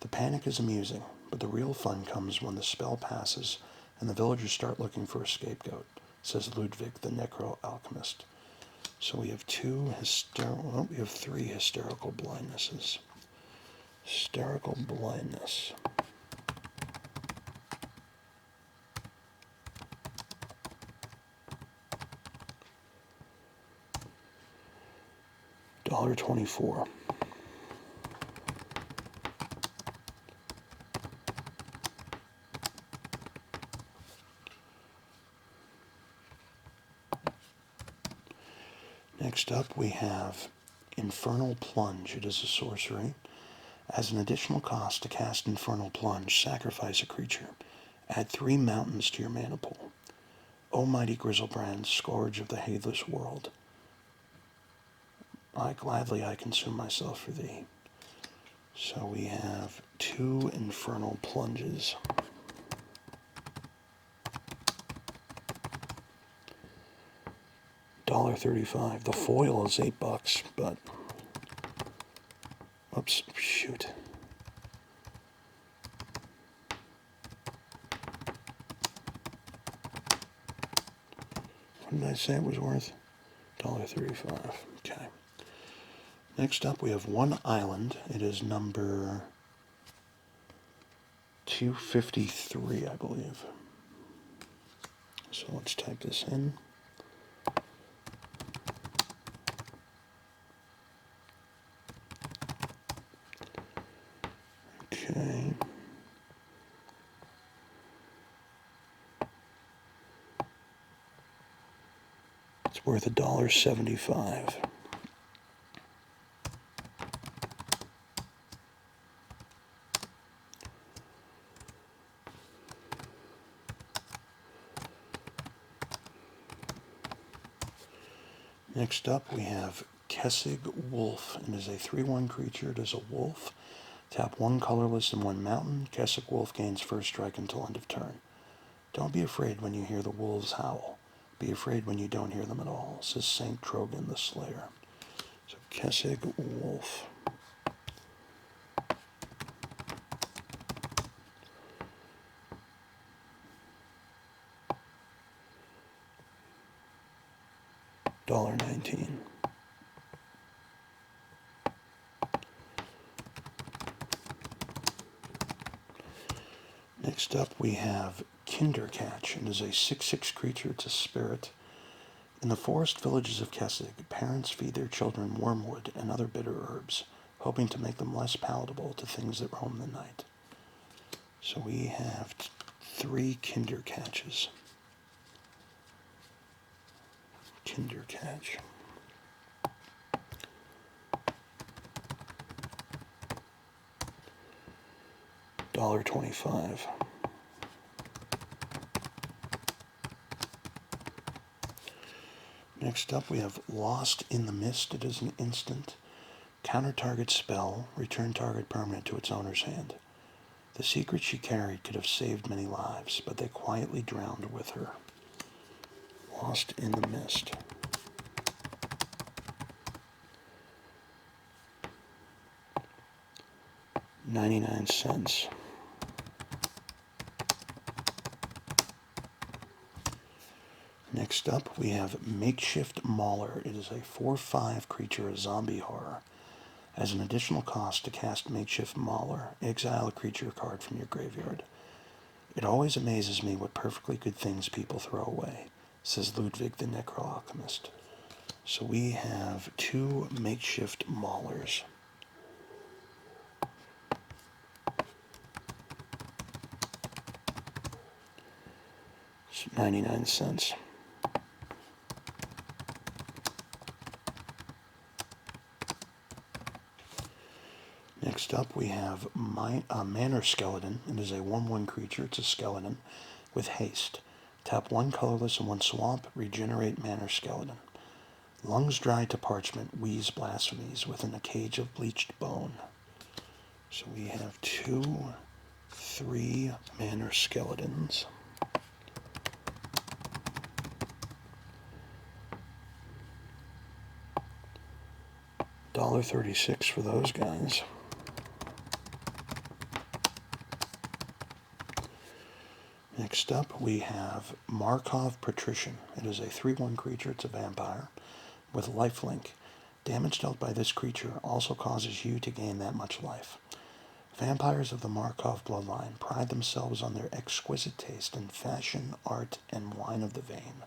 The panic is amusing, but the real fun comes when the spell passes and the villagers start looking for a scapegoat, says Ludwig the Necro-Alchemist. So we have we have 3 hysterical blindnesses. Hysterical blindness. $1.24. Next up we have Infernal Plunge. It is a sorcery. As an additional cost to cast Infernal Plunge, sacrifice a creature. Add 3 mountains to your mana pool. O mighty Grizzlebrand, scourge of the hadeless world, gladly I consume myself for thee. So we have 2 Infernal Plunges. $1.35. The foil is $8, but oops, shoot. What did I say it was worth? $1.35. Okay. Next up, we have one island. It is number 253, I believe. So let's type this in. Okay. It's worth $1.75. Next up, we have Kessig Wolf. It is a 3/1 creature. It is a wolf. Tap 1 colorless and 1 mountain. Kessig Wolf gains first strike until end of turn. Don't be afraid when you hear the wolves howl. Be afraid when you don't hear them at all, says St. Trogan the Slayer. So Kessig Wolf. $1.19. Next up we have Kindercatch. It is a 6/6 creature. It's a spirit. In the forest villages of Kessig, parents feed their children wormwood and other bitter herbs, hoping to make them less palatable to things that roam the night. So we have 3 Kindercatches. Kindercatch. $1.25. Next up we have Lost in the Mist. It is an instant. Counter target spell, return target permanent to its owner's hand. The secret she carried could have saved many lives, but they quietly drowned with her. Lost in the Mist. $0.99. Next up, we have Makeshift Mauler. It is a 4/5 creature, a zombie horror. As an additional cost to cast Makeshift Mauler, exile a creature card from your graveyard. It always amazes me what perfectly good things people throw away, says Ludwig the Necro-Alchemist. So we have 2 Makeshift Maulers. It's 99 cents. Next up, we have Manor Skeleton. It is a 1/1 creature. It's a skeleton with haste. Tap 1 colorless and 1 swamp. Regenerate Manor Skeleton. Lungs dried to parchment, wheeze blasphemies within a cage of bleached bone. So we have 2, 3 manor skeletons. $1.36 for those guys. Next up, we have Markov Patrician. It is a 3/1 creature. It's a vampire with lifelink. Damage dealt by this creature also causes you to gain that much life. Vampires of the Markov bloodline pride themselves on their exquisite taste in fashion, art, and wine of the vein.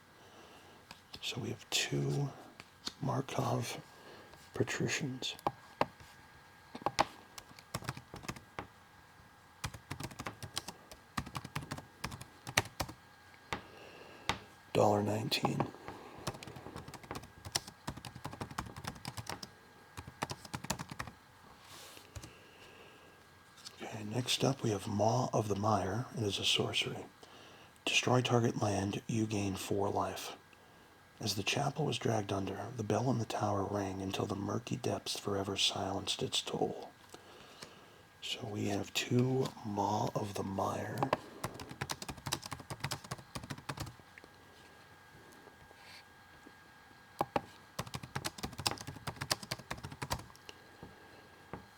So we have 2 Markov Patricians. $1.19. Okay, next up we have Maw of the Mire. It is a sorcery. Destroy target land, you gain 4 life. As the chapel was dragged under, the bell in the tower rang until the murky depths forever silenced its toll. So we have 2 Maw of the Mire.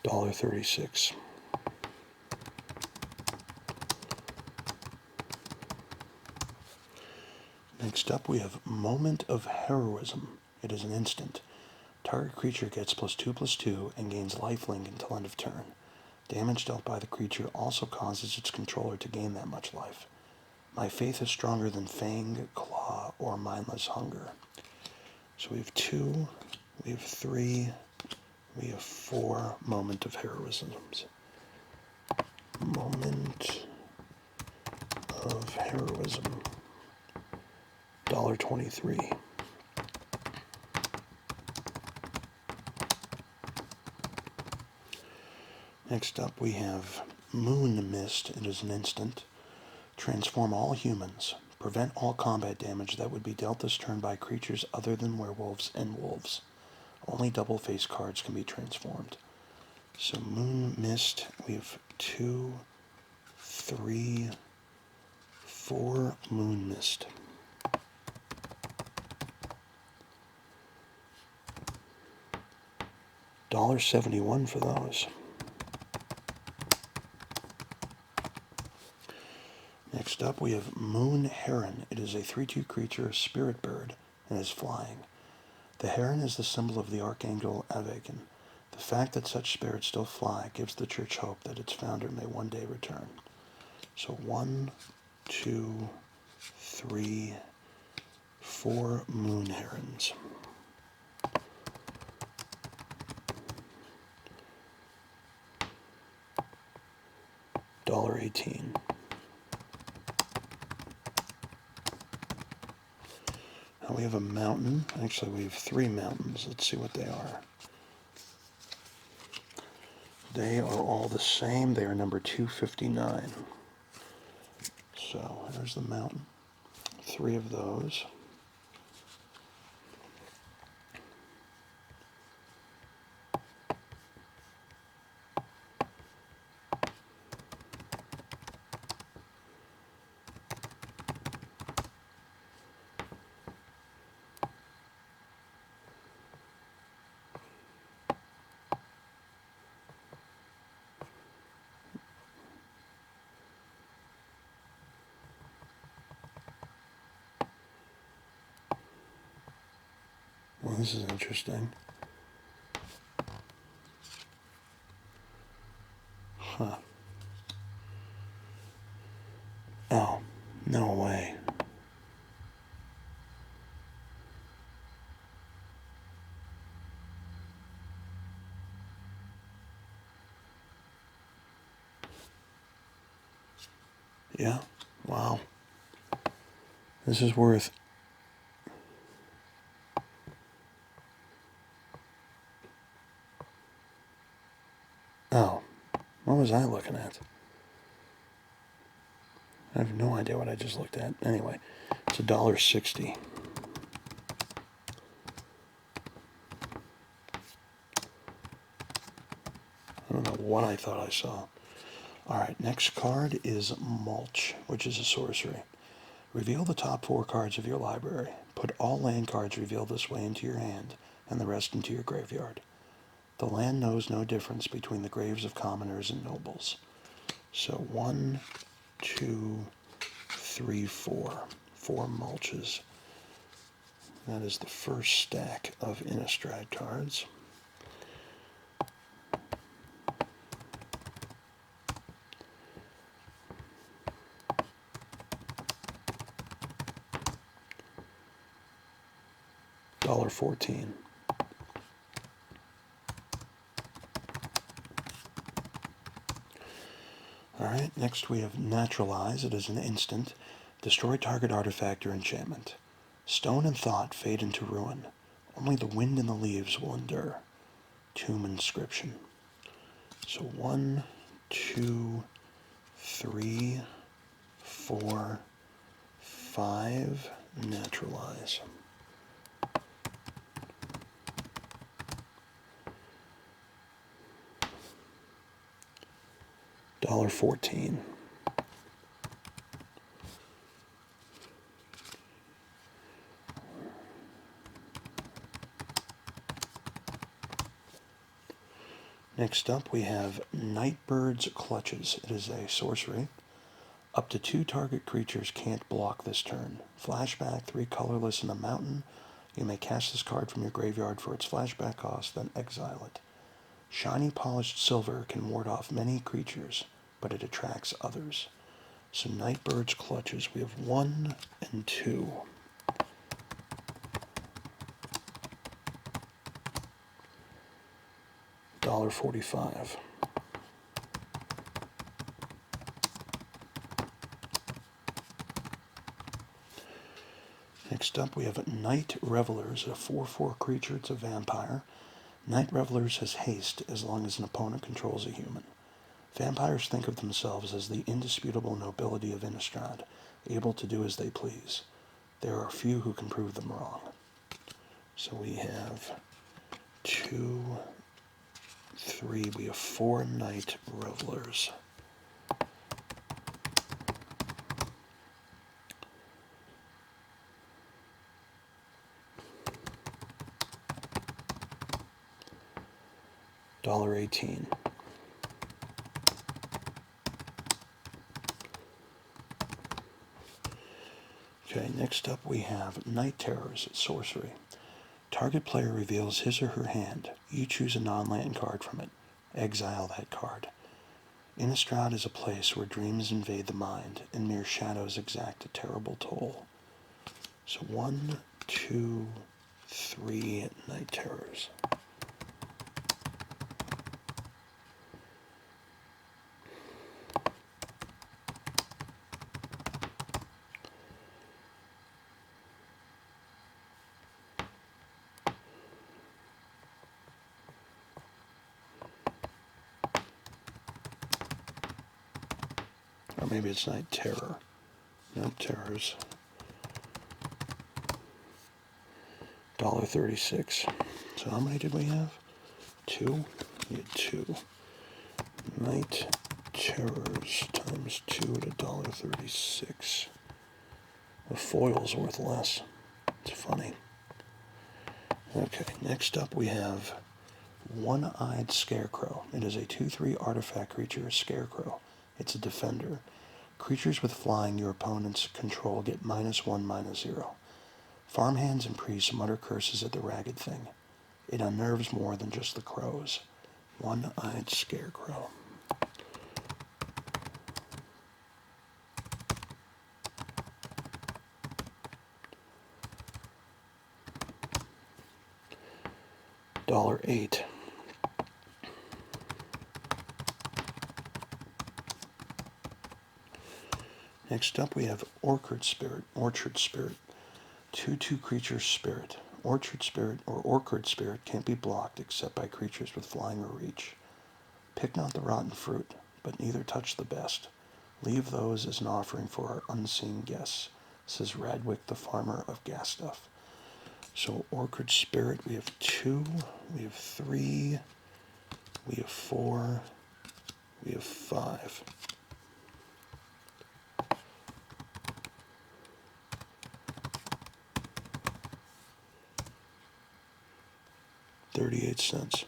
$1.36. Next up we have Moment of Heroism. It is an instant. Target creature gets +2/+2 and gains lifelink until end of turn. Damage dealt by the creature also causes its controller to gain that much life. My faith is stronger than Fang, Claw, or Mindless Hunger. So we have 2, we have 3, we have 4 Moment of Heroisms. Moment of Heroism. $1.23. Next up we have Moon Mist. It is an instant. Transform all humans. Prevent all combat damage that would be dealt this turn by creatures other than werewolves and wolves. Only double-face cards can be transformed. So Moon Mist, we have 2, 3, 4 Moon Mist. $1.71 for those. Next up, we have Moon Heron. It is a 3/2 creature, spirit bird, and is flying. The heron is the symbol of the Archangel Avakin. The fact that such spirits still fly gives the church hope that its founder may one day return. So 1, 2, 3, 4 Moon Herons. $1.18. Now we have a mountain. Actually, we have 3 mountains. Let's see what they are. They are all the same. They are number 259. So there's the mountain. 3 of those. Well, this is interesting. Huh. Oh, no way. Yeah, wow. This is worth... Oh, what was I looking at? I have no idea what I just looked at. Anyway, it's $1.60. what I thought I saw. Alright, next card is Mulch, which is a sorcery. Reveal the top 4 cards of your library. Put all land cards revealed this way into your hand, and the rest into your graveyard. The land knows no difference between the graves of commoners and nobles. So 1, 2, 3, 4. 4 mulches. That is the first stack of Innistrad cards. $1.14. Alright, next we have Naturalize. It is an instant. Destroy target artifact or enchantment. Stone and thought fade into ruin. Only the wind and the leaves will endure. Tomb inscription. So 1, 2, 3, 4, 5. Naturalize. $1.14. Next up we have Nightbird's Clutches. It is a sorcery. Up to 2 target creatures can't block this turn. Flashback 3 colorless in a mountain. You may cast this card from your graveyard for its flashback cost, then exile it. Shiny polished silver can ward off many creatures, but it attracts others. So Nightbird's Clutches, we have 1 and 2. $1.45. Next up we have Night Revelers, a 4/4 creature. It's a vampire. Night Revelers has haste as long as an opponent controls a human. Vampires think of themselves as the indisputable nobility of Innistrad, able to do as they please. There are few who can prove them wrong. So we have 2, 3, we have 4 Night Revelers. $1.18. Okay, next up we have Night Terrors, sorcery. Target player reveals his or her hand. You choose a non-land card from it. Exile that card. Innistrad is a place where dreams invade the mind, and mere shadows exact a terrible toll. So 1, 2, 3 Night Terrors. Or maybe it's Night Terror. Night Terrors. $1.36. So how many did we have? 2? We had 2. Night Terrors times 2 at $1.36. The foil's worth less. It's funny. Okay, next up we have One-Eyed Scarecrow. It is a 2/3 artifact creature, a Scarecrow. It's a defender. Creatures with flying your opponents control get -1/-0. Farmhands and priests mutter curses at the ragged thing. It unnerves more than just the crows. One-Eyed Scarecrow. $1.08. Next up we have Orchard Spirit. 2/2 creature spirit. Orchard Spirit or Orchard Spirit can't be blocked except by creatures with flying or reach. Pick not the rotten fruit, but neither touch the best. Leave those as an offering for our unseen guests, says Radwick the farmer of Gastuff. So Orchard Spirit, we have 2, we have 3, we have 4, We have 5. $0.38.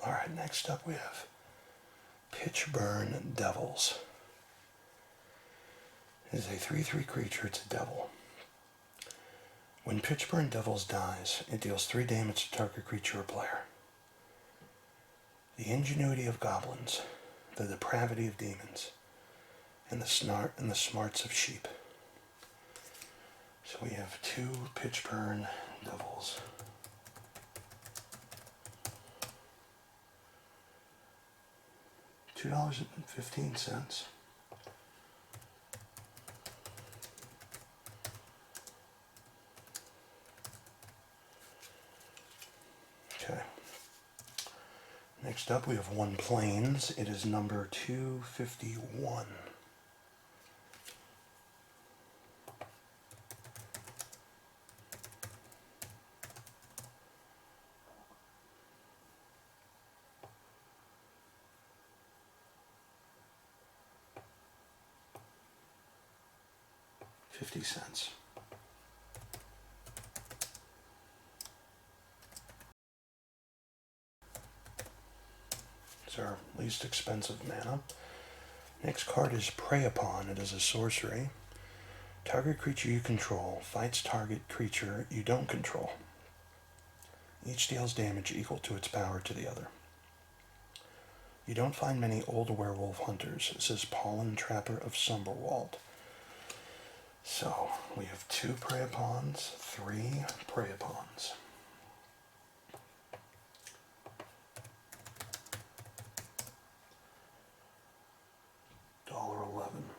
Alright, next up we have Pitchburn Devils. It is a 3/3 creature, it's a devil. When Pitchburn Devils dies, it deals 3 damage to target creature or player. The ingenuity of goblins, the depravity of demons, and the smarts of sheep. So we have 2 Pitchburn Devils. $2.15. Okay. Next up we have 1 Plains. It is number 251. $0.50. It's our least expensive mana. Next card is Prey Upon. It is a sorcery. Target creature you control fights target creature you don't control. Each deals damage equal to its power to the other. You don't find many old werewolf hunters, says Pollen Trapper of Sumberwald. So, we have 2 Prey Upons, 3 Prey Upons. $1.11.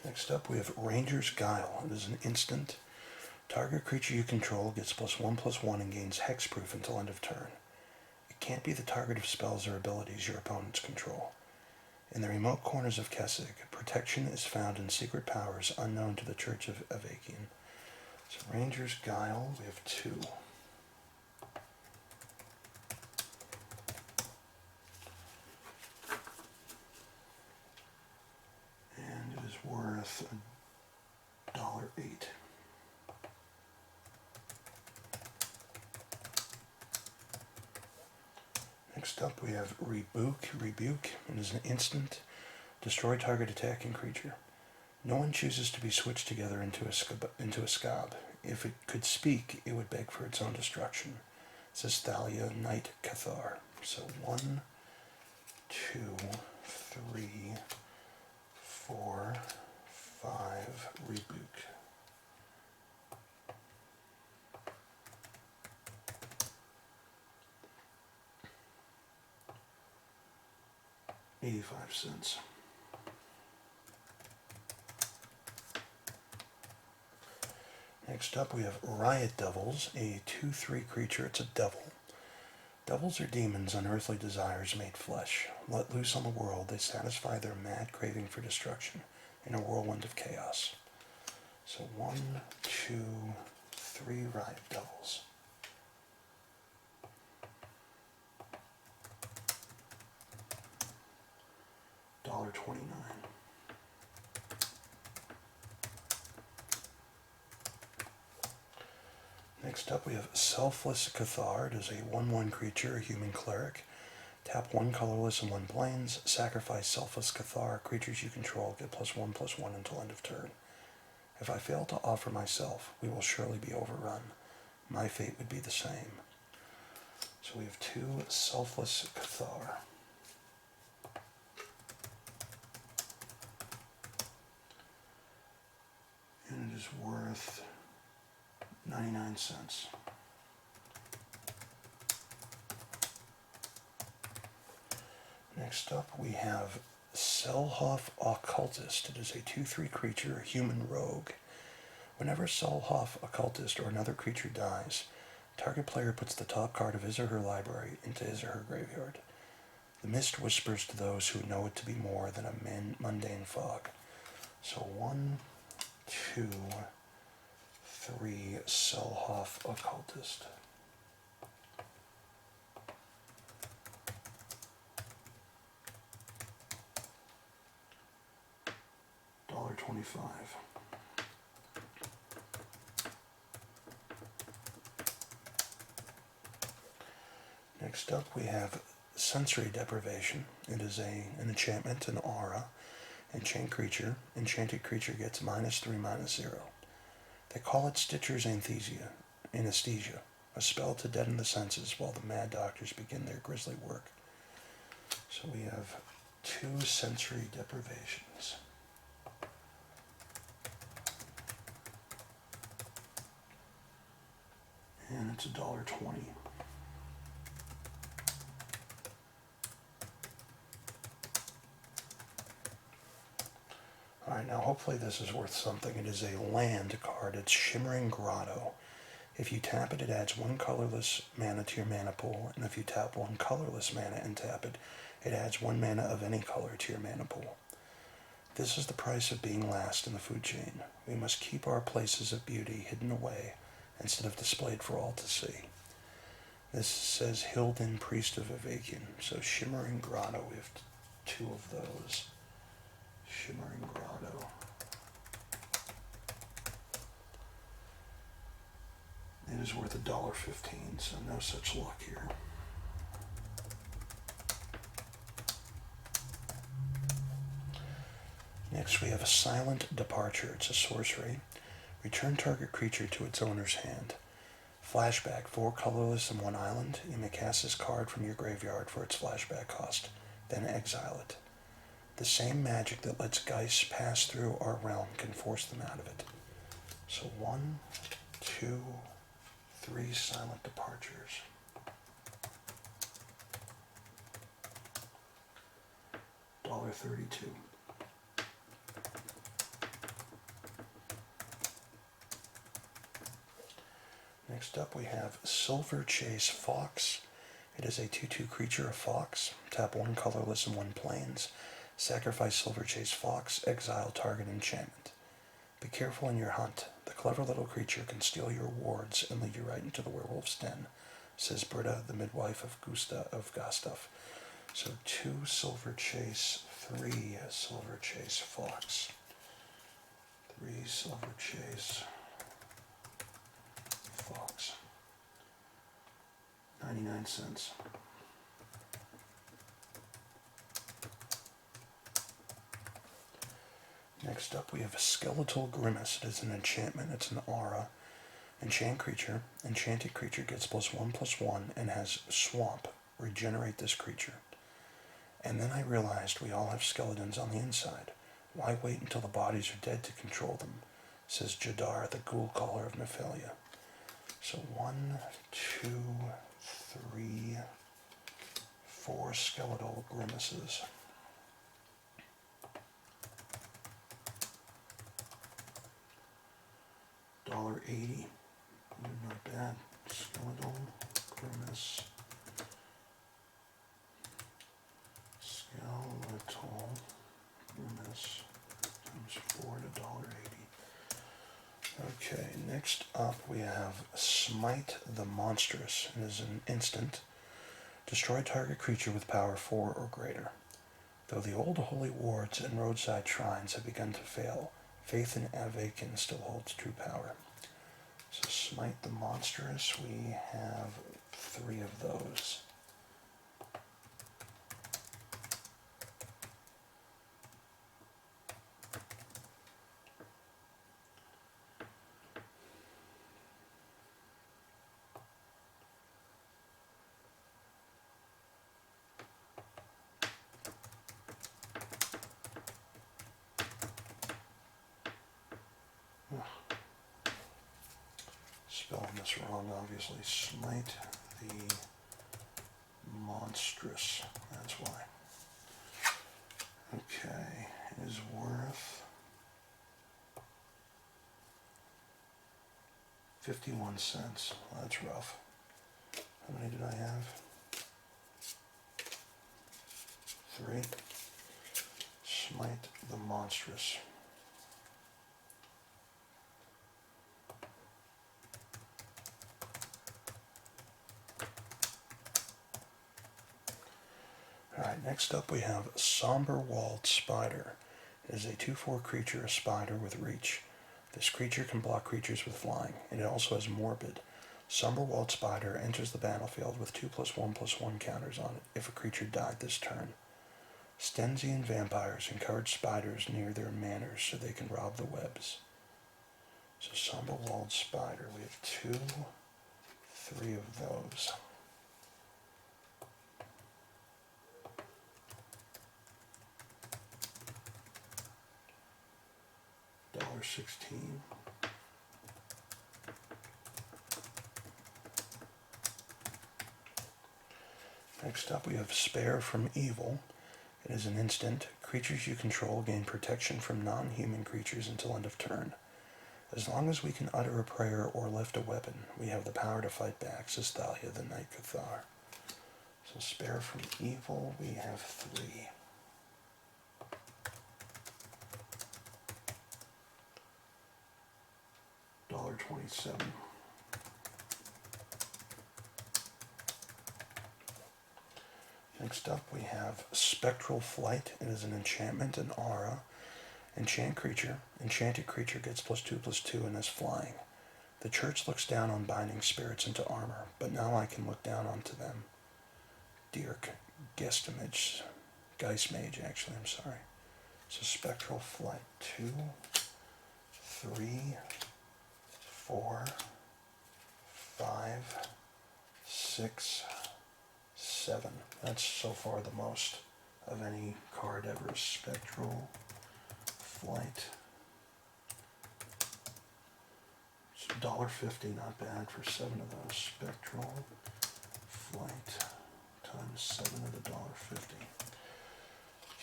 Next up we have Ranger's Guile. It is an instant. Target creature you control gets +1/+1 and gains hexproof until end of turn. It can't be the target of spells or abilities your opponents control. In the remote corners of Kessig, protection is found in secret powers unknown to the Church of Avakian. So Ranger's Guile, we have 2. And it is worth $1.08. Next up we have Rebuke. It is an instant. Destroy target attacking creature. No one chooses to be switched together into a scab. If it could speak, it would beg for its own destruction, says Thalia, Knight Cathar. So 1, 2, 3, 4, 5, Rebuke. $0.85. Next up we have Riot Devils, a 2/3 creature. It's a devil. Devils are demons, unearthly desires made flesh. Let loose on the world, they satisfy their mad craving for destruction in a whirlwind of chaos. So 1, 2, 3 Riot Devils. $1.29. Next up we have Selfless Cathar. It is a 1/1 creature, a human cleric. Tap 1 colorless and 1 plains. Sacrifice Selfless Cathar. Creatures you control get +1/+1 until end of turn. If I fail to offer myself, we will surely be overrun. My fate would be the same. So we have 2 Selfless Cathar. And it is worth 99 cents. Next up we have Selhoff Occultist. It is a 2/3 creature, a human rogue. Whenever Selhoff Occultist or another creature dies, target player puts the top card of his or her library into his or her graveyard. The mist whispers to those who know it to be more than a mundane fog. So 1, 2, 3, Selhoff Occultist. $1.25. Next up we have Sensory Deprivation. It is an enchantment, an aura. Enchant creature. Enchanted creature gets -3/-0. They call it Stitcher's Anesthesia, a spell to deaden the senses while the mad doctors begin their grisly work. So we have 2 sensory deprivations. And it's $1.20. Alright, now hopefully this is worth something. It is a land card. It's Shimmering Grotto. If you tap it, it adds 1 colorless mana to your mana pool, and if you tap 1 colorless mana and tap it, it adds 1 mana of any color to your mana pool. This is the price of being last in the food chain. We must keep our places of beauty hidden away instead of displayed for all to see. This says Hilden, Priest of Avakian. So Shimmering Grotto, we have 2 of those. Shimmering Grotto. It is worth $1.15, so no such luck here. Next we have a Silent Departure. It's a sorcery. Return target creature to its owner's hand. Flashback, 4 colorless and 1 island. You may cast this card from your graveyard for its flashback cost, then exile it. The same magic that lets Geist pass through our realm can force them out of it. So 1, 2, 3 Silent Departures. $1.32. Next up we have Silver Chase Fox. It is a 2/2 creature, a fox. Tap 1 colorless and 1 plains. Sacrifice Silver Chase Fox, exile target enchantment. Be careful in your hunt. The clever little creature can steal your wards and lead you right into the werewolf's den, says Britta, the midwife of Gustaf. So 2 Silver Chase, 3 Silver Chase Fox. 3 Silver Chase Fox. 99 cents. Next up we have a Skeletal Grimace. It is an enchantment. It's an aura. Enchant creature. Enchanted creature gets +1/+1 and has Swamp. Regenerate this creature. And then I realized we all have skeletons on the inside. Why wait until the bodies are dead to control them, says Jadar, the ghoul caller of Nephalia. So 1, 2, 3, 4 Skeletal Grimaces. $1.80. Not bad. Skeletal Grimace. Skeletal Grimace times 4 to $1.80. Okay, next up we have Smite the Monstrous. It is an instant. Destroy target creature with power 4 or greater. Though the old holy wards and roadside shrines have begun to fail, faith in Avakian still holds true power. So Smite the Monstrous, we have 3 of those. Spelling this wrong, obviously. Smite the Monstrous. That's why. Okay, it is worth 51 cents. Well, that's rough. How many did I have? 3. Smite the monstrous. Alright, next up we have Somber Walled Spider. It is a 2/4 creature, a spider with reach. This creature can block creatures with flying, and it also has morbid. Somber Walled Spider enters the battlefield with 2+1/+1 counters on it if a creature died this turn. Stensian vampires encourage spiders near their manors so they can rob the webs. So Somber Walled Spider, we have 2, 3 of those. $1.16. Next up we have Spare from Evil. It is an instant. Creatures you control gain protection from non-human creatures until end of turn. As long as we can utter a prayer or lift a weapon, we have the power to fight back, says Thalia the Night Cathar. So Spare from Evil, we have 3. $1.27. Next up we have Spectral Flight. It is an enchantment, an aura. Enchant creature. Enchanted creature gets +2/+2 and is flying. The church looks down on binding spirits into armor, but now I can look down onto them. Dirk Geistmage, actually, I'm sorry. So Spectral Flight, 2, 3, 4, 5, 6, 7. That's so far the most of any card ever. Spectral Flight. It's $1.50, not bad for 7 of those. Spectral Flight times 7 at $1.50.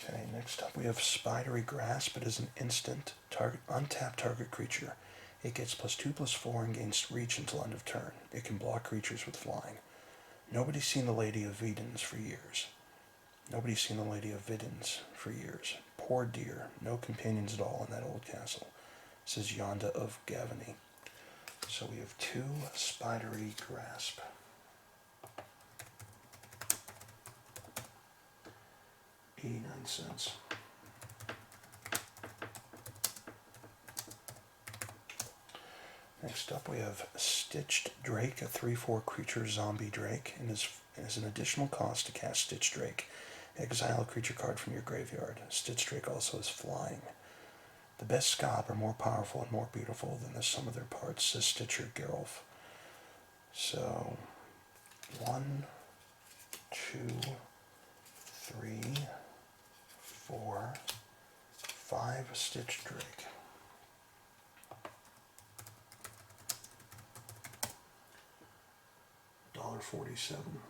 Okay, next up we have Spidery Grasp. It is an instant. Untap target creature. It gets +2/+4 and gains reach until end of turn. It can block creatures with flying. Nobody's seen the Lady of Videns for years. Poor dear, no companions at all in that old castle, says Yonda of Gavany. So we have 2 Spidery Grasp. $0.89. Next up we have Stitched Drake, a 3/4 creature zombie drake, and is an additional cost to cast Stitched Drake. Exile a creature card from your graveyard. Stitched Drake also is flying. The best Scab are more powerful and more beautiful than the sum of their parts, says Stitcher Gerolf. So 1, 2, 3, 4, 5 Stitched Drake. $1.47.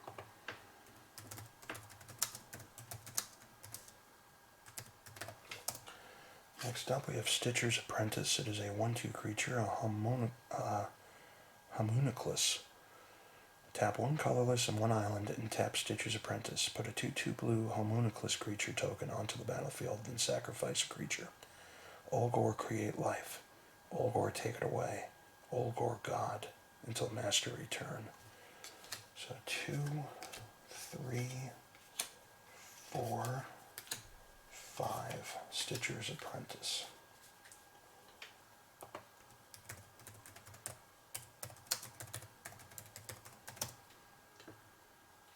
Next up we have Stitcher's Apprentice. It is a 1/2 creature, a homunculus. Tap 1 colorless and 1 island and tap Stitcher's Apprentice. Put a 2/2 blue homunculus creature token onto the battlefield, then sacrifice a creature. Olgor create life. Olgor take it away. Olgor God until master return. So 2, 3, 4, 5 Stitcher's Apprentice.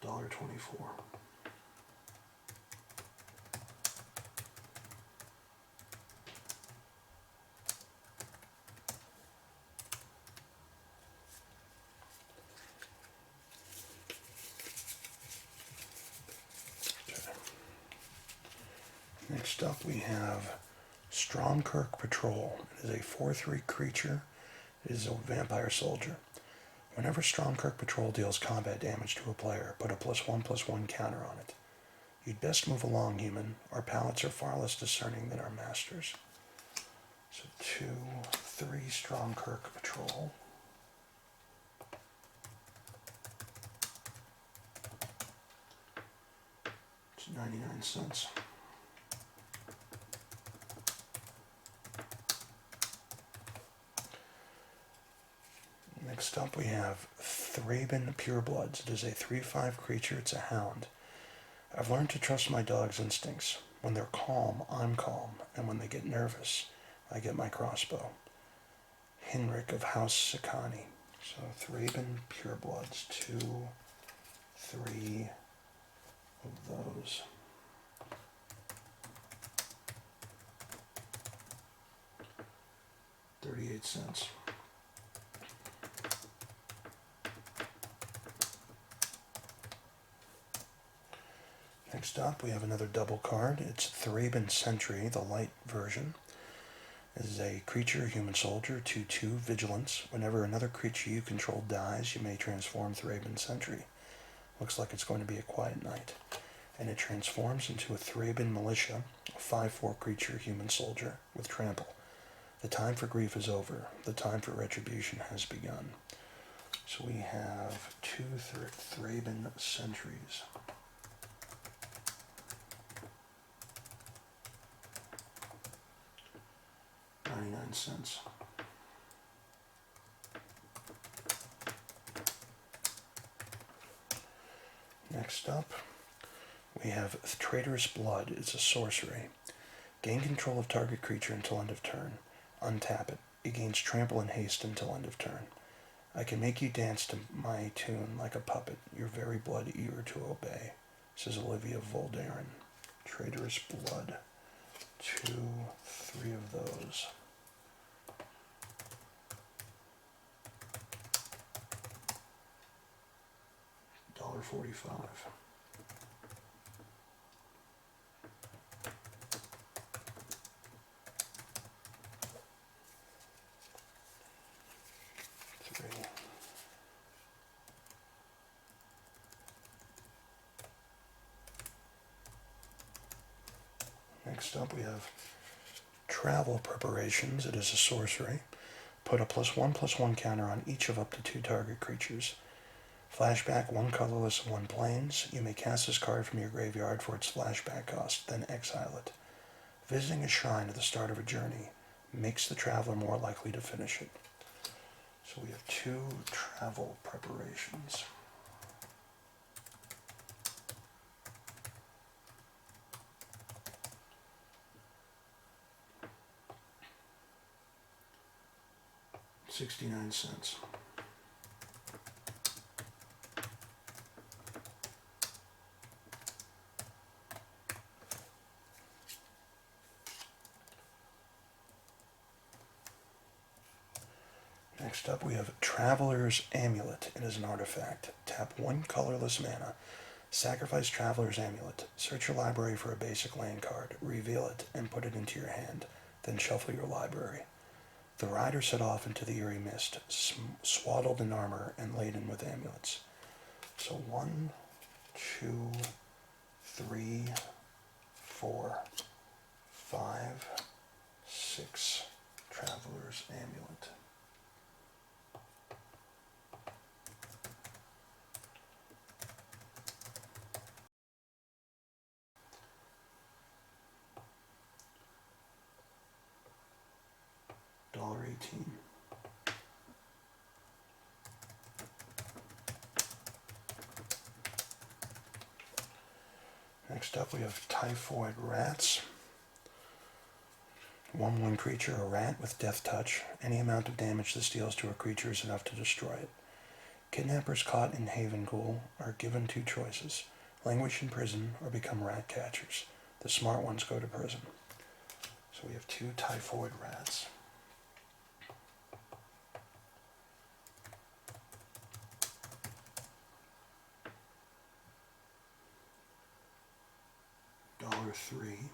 $1.24. Next up we have Stromkirk Patrol. It is a 4/3 creature. It is a vampire soldier. Whenever Stromkirk Patrol deals combat damage to a player, put a +1/+1 counter on it. You'd best move along, human. Our palates are far less discerning than our masters. So 2, 3 Stromkirk Patrol. It's 99¢. Next up we have Thraben Purebloods. It is a 3/5 creature. It's a hound. I've learned to trust my dog's instincts. When they're calm, I'm calm, and when they get nervous, I get my crossbow. Hinrich of House Sakani. So Thraben Purebloods, 2, 3 of those. $0.38. Next up, we have another double card. It's Thraben Sentry, the light version. This is a creature, human soldier, 2/2, vigilance. Whenever another creature you control dies, you may transform Thraben Sentry. Looks like it's going to be a quiet night. And it transforms into a Thraben Militia, a 5/4 creature, human soldier, with trample. The time for grief is over. The time for retribution has begun. So we have 2 Thraben Sentries. $0.99. Next up, we have Traitorous Blood. It's a sorcery. Gain control of target creature until end of turn. Untap it. It gains trample and haste until end of turn. I can make you dance to my tune like a puppet. Your very blood eager to obey, says Olivia Voldaren. Traitorous Blood. 2, 3 of those. $1.45. Next up we have Travel Preparations. It is a sorcery. Put a +1/+1 counter on each of up to 2 target creatures. Flashback 1 colorless and 1 plains. You may cast this card from your graveyard for its flashback cost, then exile it. Visiting a shrine at the start of a journey makes the traveler more likely to finish it. So we have 2 Travel Preparations. $0.69. Next up we have Traveler's Amulet. It is an artifact. Tap 1 colorless mana. Sacrifice Traveler's Amulet. Search your library for a basic land card. Reveal it and put it into your hand. Then shuffle your library. The rider set off into the eerie mist, swaddled in armor and laden with amulets. So 1, 2, 3, 4, 5, 6 Traveler's Amulet. $1.18. Next up we have Typhoid Rats. 1/1 creature, a rat with death touch. Any amount of damage this deals to a creature is enough to destroy it. Kidnappers caught in Haven Ghoul are given 2 choices: languish in prison or become rat catchers. The smart ones go to prison. So we have 2 Typhoid Rats. $1.03.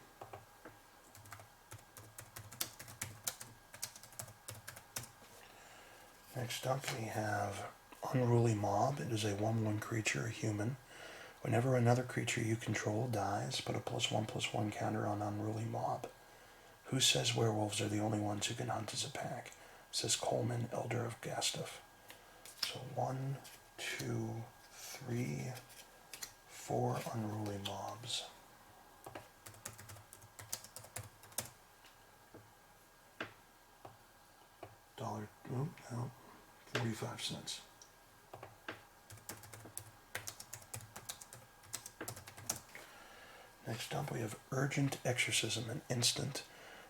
Next up we have Unruly Mob. It is a 1/1 creature, a human. Whenever another creature you control dies, put a +1/+1 counter on Unruly Mob. Who says werewolves are the only ones who can hunt as a pack? Says Coleman, Elder of Gastuff. So 1, 2, 3, 4 Unruly Mobs. Oh, no, 45 cents. Next up, we have Urgent Exorcism, an instant.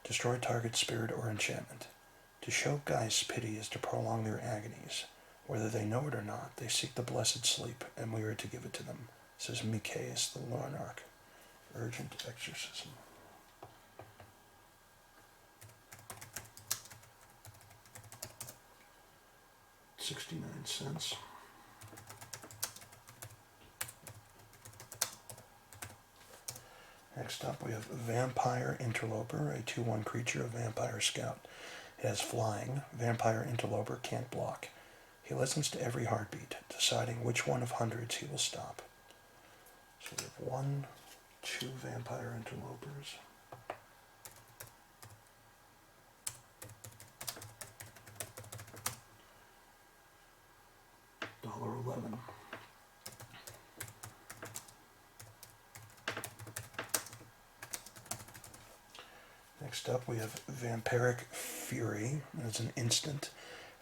Destroy target spirit or enchantment. To show Geist's pity is to prolong their agonies. Whether they know it or not, they seek the blessed sleep, and we are to give it to them, says Micaeus the Monarch. Urgent Exorcism. $0.69. Next up, we have Vampire Interloper, a 2/1 creature, a Vampire Scout. It has flying. Vampire Interloper can't block. He listens to every heartbeat, deciding which one of hundreds he will stop. So we have 1, 2 Vampire Interlopers. $1.11. Next up, we have Vampiric Fury. It's an instant.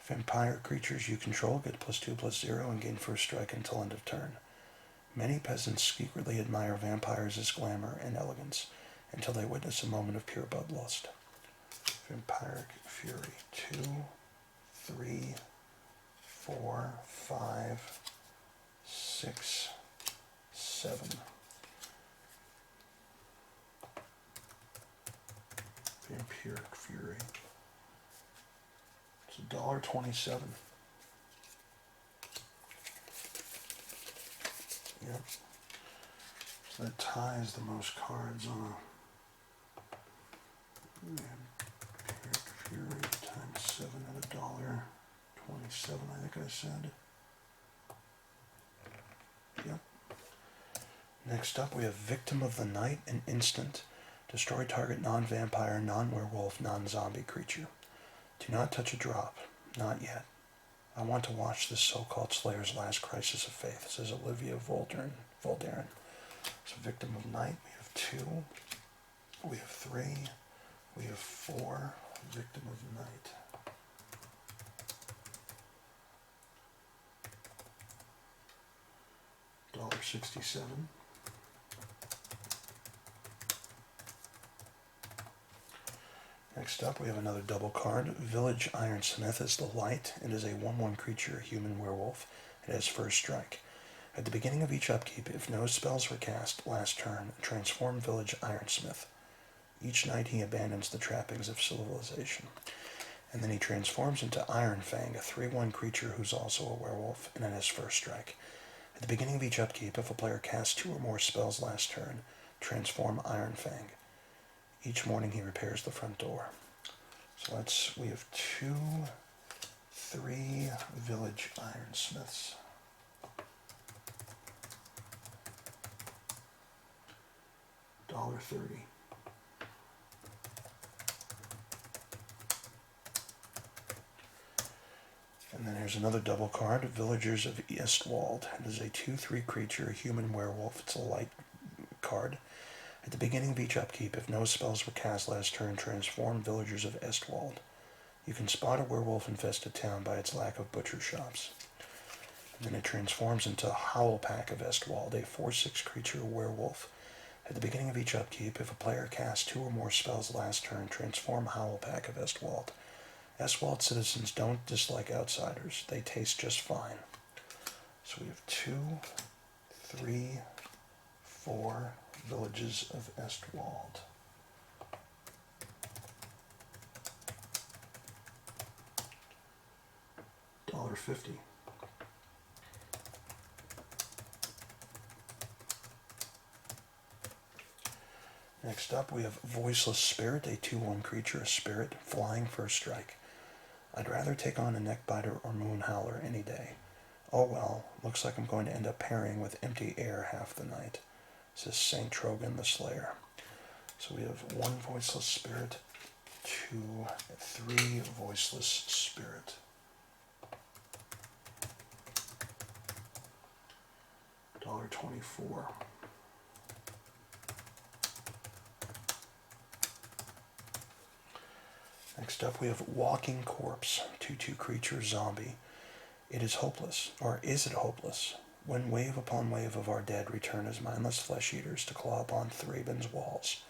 Vampire creatures you control get +2/+0 and gain first strike until end of turn. Many peasants secretly admire vampires as glamour and elegance until they witness a moment of pure bloodlust. Vampiric Fury. 2, 3, 4, 5, 6, 7. Vampiric Fury. It's $1.27. Yep. So that ties the most cards on a Vampiric Fury times 7 at $1.27, I think I said. Yep. Next up, we have Victim of the Night, an instant. Destroy target non-vampire, non-werewolf, non-zombie creature. Do not touch a drop. Not yet. I want to watch this so-called Slayer's last crisis of faith, says Olivia Voldaren. So Victim of Night, we have 2. We have 3. We have 4. Victim of Night. $1.67. Next up, we have another double card. Village Ironsmith is the light. It is a 1/1 creature, a human werewolf. It has first strike. At the beginning of each upkeep, if no spells were cast last turn, transform Village Ironsmith. Each night he abandons the trappings of civilization. And then he transforms into Iron Fang, a 3/1 creature who's also a werewolf, and it has first strike. At the beginning of each upkeep, if a player casts 2 or more spells last turn, transform Iron Fang. Each morning he repairs the front door. So we have 2, 3 Village Ironsmiths. $1.30. And then here's another double card, Villagers of Estwald. It is a 2/3 creature, a human werewolf. It's a light card. At the beginning of each upkeep, if no spells were cast last turn, transform Villagers of Estwald. You can spot a werewolf-infested town by its lack of butcher shops. And then it transforms into Howlpack of Estwald, a 4/6 creature werewolf. At the beginning of each upkeep, if a player casts 2 or more spells last turn, transform Howlpack of Estwald. Estwald citizens don't dislike outsiders. They taste just fine. So we have 2, 3, 4 Villages of Estwald. $1.50. Next up, we have Voiceless Spirit, a 2/1 creature, a spirit, flying first strike. I'd rather take on a Neckbiter or Moonhowler any day. Oh well, looks like I'm going to end up parrying with Empty Air half the night, says St. Trogan the Slayer. So we have 1 Voiceless Spirit, 2, 3 Voiceless Spirit. $1.24. Next up, we have Walking Corpse, 2/2 creature zombie. It is hopeless, or is it hopeless? When wave upon wave of our dead return as mindless flesh eaters to claw upon Thraben's walls,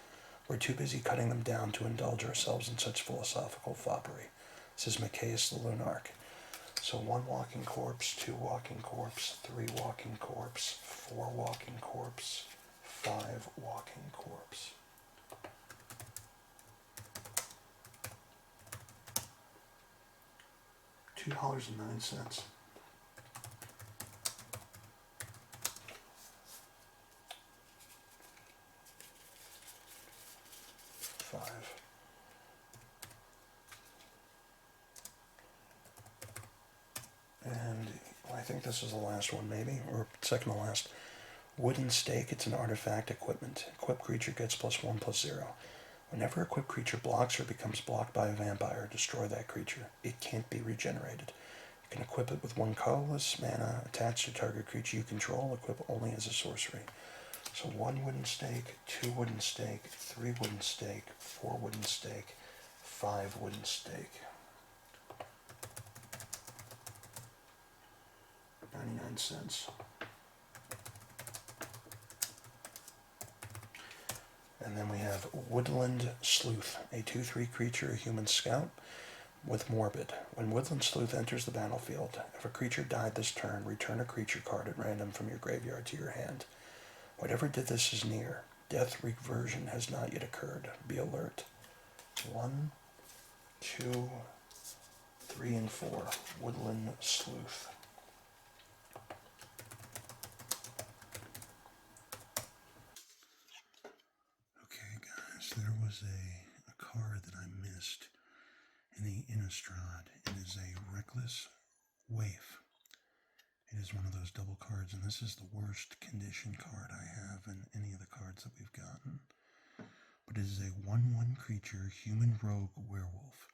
we're too busy cutting them down to indulge ourselves in such philosophical foppery, says Macias the Lunarch. So 1 walking corpse, 2 walking corpse, 3 walking corpse, 4 walking corpse, 5 walking corpse. $2.09. 5. And I think this is the last one, maybe, or second to last. Wooden Stake, it's an artifact equipment. Equipped creature gets +1/+0. Whenever equipped creature blocks or becomes blocked by a vampire, destroy that creature. It can't be regenerated. You can equip it with 1 colorless mana attached to target creature you control, equip only as a sorcery. So 1 wooden stake, 2 wooden stake, 3 wooden stake, 4 wooden stake, 5 wooden stake. 99 cents. And then we have Woodland Sleuth, a 2/3 creature, a human scout with Morbid. When Woodland Sleuth enters the battlefield, if a creature died this turn, return a creature card at random from your graveyard to your hand. Whatever did this is near. Death reversion has not yet occurred. Be alert. 1, 2, 3, and 4. Woodland Sleuth. Okay, guys, there was a card that I missed in the Innistrad. It is a Reckless Waif. It is one of those double cards, and this is the worst condition card I have in any of the cards that we've gotten. But it is a 1/1 creature, human rogue werewolf.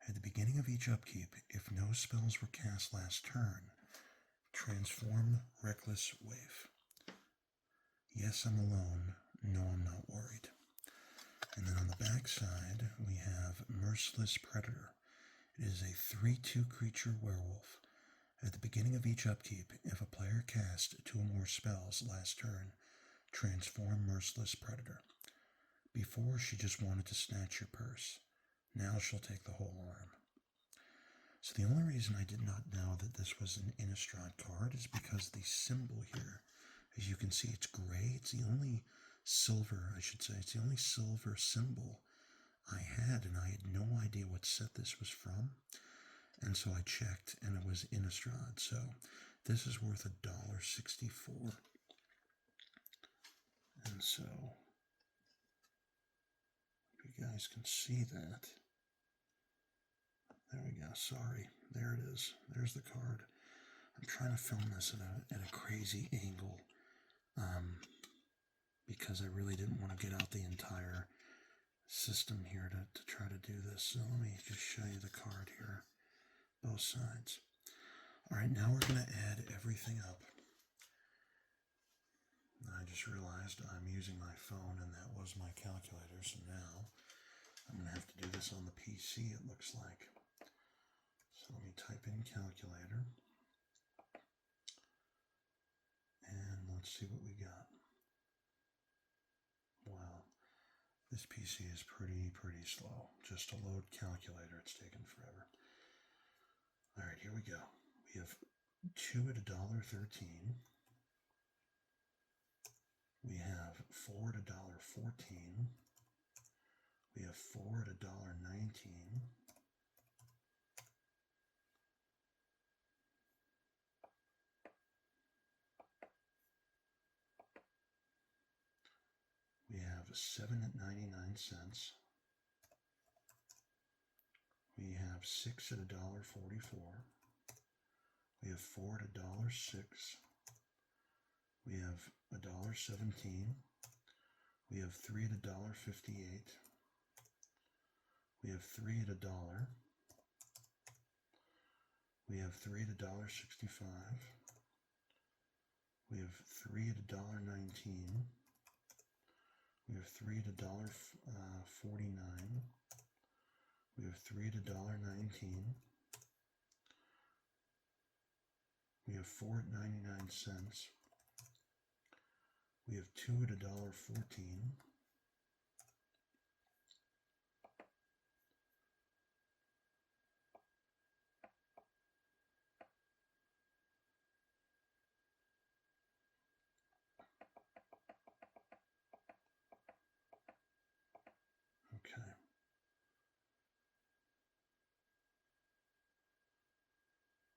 At the beginning of each upkeep, if no spells were cast last turn, transform Reckless Waif. Yes, I'm alone. No, I'm not worried. And then on the back side, we have Merciless Predator. It is a 3/2 creature werewolf. At the beginning of each upkeep, if a player cast 2 or more spells last turn, transform Merciless Predator. Before, she just wanted to snatch your purse. Now she'll take the whole arm. So the only reason I did not know that this was an Innistrad card is because the symbol here, as you can see, it's gray. It's the only silver, I should say, it's the only silver symbol I had, and I had no idea what set this was from. And so I checked, and it was Innistrad. So this is worth $1.64. And so, if you guys can see that. There we go. Sorry. There it is. There's the card. I'm trying to film this at a crazy angle because I really didn't want to get out the entire system here to try to do this. So let me just show you the card here. Both sides. Alright, now we're going to add everything up. I just realized I'm using my phone and that was my calculator, so now I'm going to have to do this on the PC, it looks like. So let me type in calculator. And let's see what we got. Wow, this PC is pretty slow. Just to load calculator, it's taken forever. Alright, here we go. We have 2 at $1.13. We have 4 at $1.14. We have 4 at $1.19. We have 7 at 99 cents. We have 6 at $1.44. We have 4 at $1.06. We have $1.17. We have 3 at $1.58. We have 3 at $1. We have 3 at $1.65. We have 3 at $1.19. We have 3 at $1.49. We have have 3 at $1.19. We have 4 at 99 cents. We have 2 at $1.14. Okay.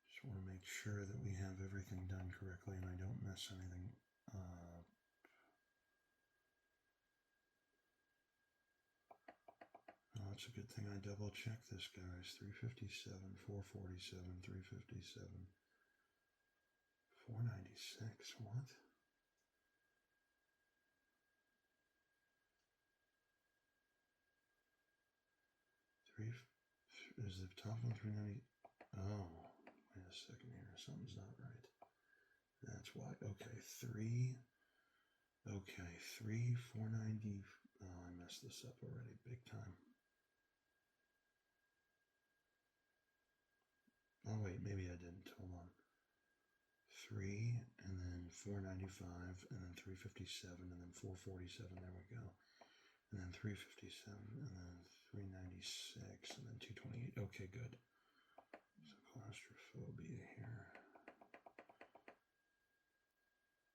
Just want to make sure that we have everything done correctly and I don't mess anything up. Oh, it's a good thing I double checked this, guys. 357, 447, 357, 496. What? Three is the top one 390? Oh, wait a second here. Something's not right. That's why. Okay, 490. Oh, I messed this up already, big time. Oh wait, maybe I didn't. Hold on. 3 and then 495 and then 357 and then 447. There we go. And then 357 and then 396 and then 228. Okay, good. So claustrophobia here.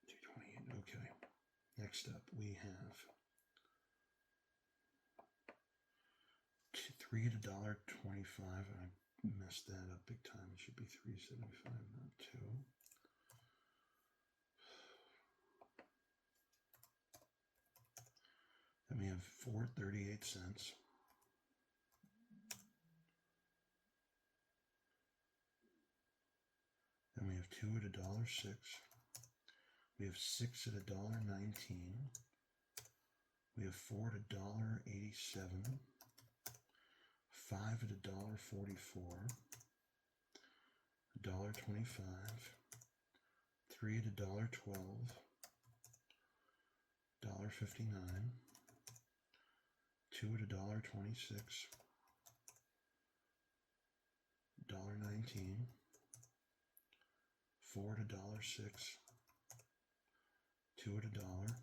228. Okay. Next up, we have 3 at $1.25. I messed that up big time. It should be 375, not 2. Then we have 4 at 38 cents. Then we have 2 at $1.06. We have 6 at $1.19. We have 4 at $1.87. 5 at $1.44. $1.25. 3 at $1.12. $1.59. 2 at $1.26. $1.19. 4 at $1.06. 2 at $1.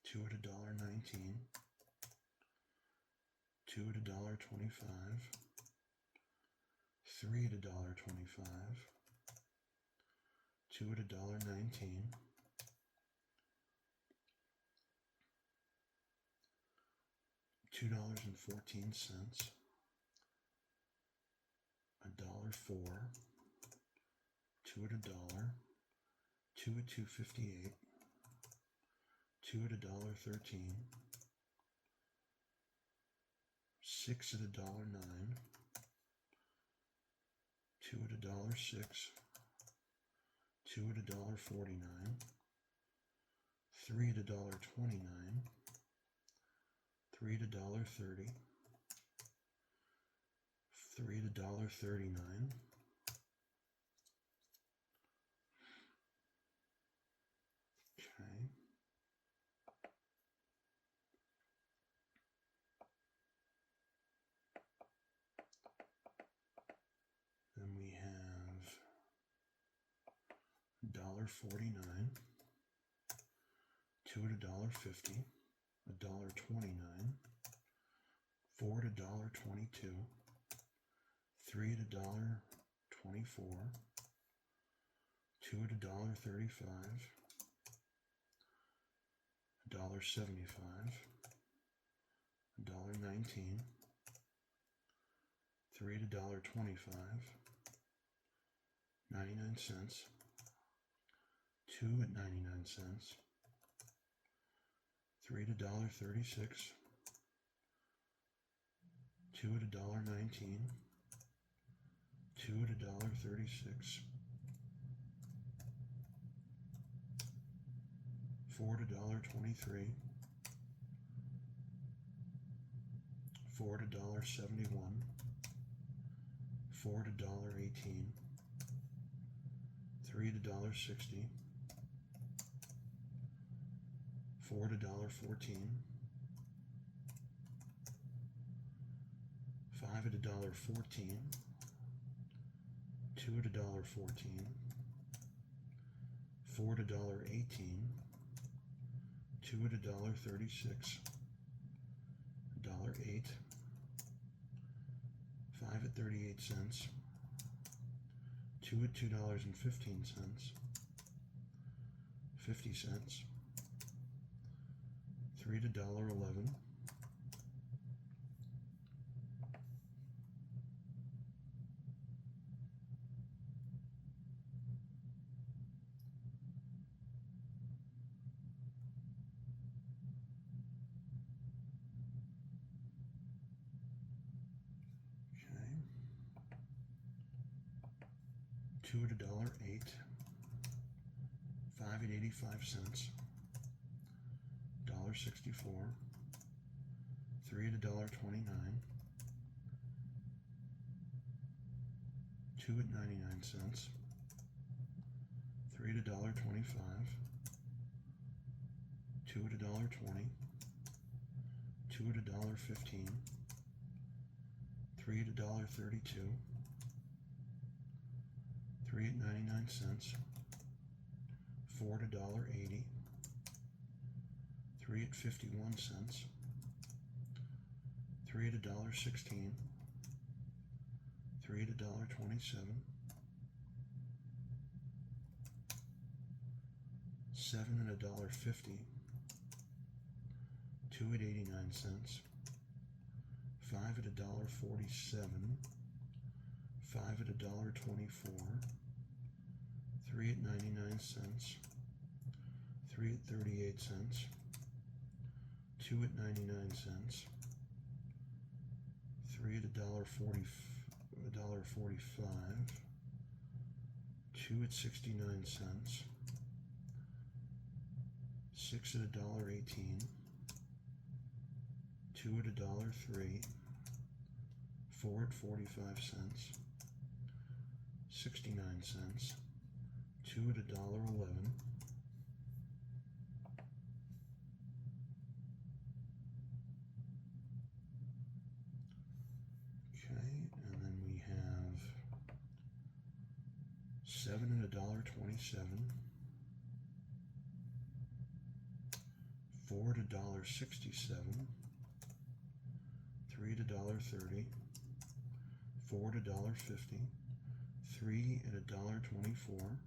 2 at $1.19. 2 at $1.25. 3 at $1.25. 2 at $1.19. $2.14. $1.04. 2 at $1. 2 at $2.58. 2 at $1.13. 6 at $1.09. 2 at $1.06. 2 at $1.49. 3 at $1.29. 3 at $1.30. 3 at $1.39. Okay. Then we have $1.49, 2 at $1.50, $1.29, 4 at $1.22, 3 at $1.24, 2 at $1.35, $1.75, $1.19, 3 at $1.25, 99 cents, 2 at 99 cents, 3 at $1.36, 2 at $1.19, 2 at $1.36, 4 at $1.23, 4 at $1.71, 4 at $1.18, 3 at $1.60, 4 at $1.14, 5 5 at $1.14, 2 at $1.14, 4 at $1.18, 2 at $1.36, $1.08, 5 at 38 cents, 2 at $2.15, 50 cents, 3 at $1.11, okay, 2 at $1.08, 5 at 85 cents, $1.64, 3 at $1.29, 2 at 99 cents, 3 at $1.25, 2 at $1.20, 2 at $1.15, 3 at $1.32, 3 at 99 cents, 4 at $1.80, 3 at 51 cents, 3 at $1.16, 3 at $1.27, 7 at $1.50, 2 at 89 cents, 5 at $1.47, 5 at $1.24, 3 at 99 cents, 3 at 38 cents, 2 at 99 cents, 3 at $1.45, 2 at 69 cents, 6 at $1.18, 2 at $1.03, 4 at 45 cents, 69 cents, 2 at $1.11, okay, and then we have 7 at $1.27, 4 at $1.67, 3 at $1.30, 4 at $1.50, 3 at $1.24,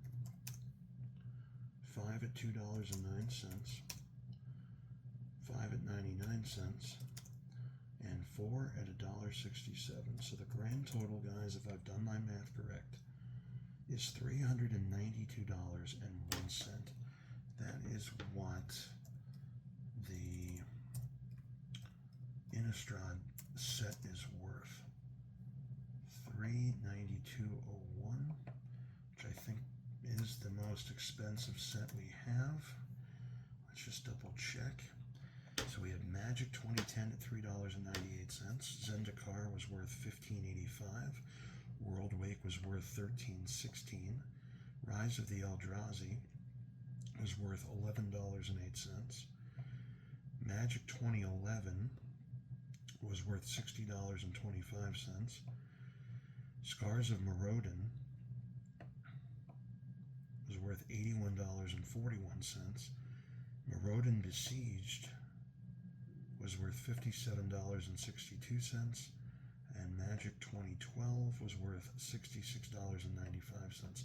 5 at $2.09, 5 at 99 cents, and 4 at $1.67. So the grand total, guys, if I've done my math correct, is $392.01. That is what the Innistrad set is worth. $392.01, which I think is the most expensive set we have. Let's just double check. So we have Magic 2010 at $3.98. Zendikar was worth $15.85. World Wake was worth $13.16. Rise of the Eldrazi was worth $11.08. Magic 2011 was worth $60.25. Scars of Moradin was worth $81.41. Moradin Besieged was worth $57.62. And Magic 2012 was worth $66.95.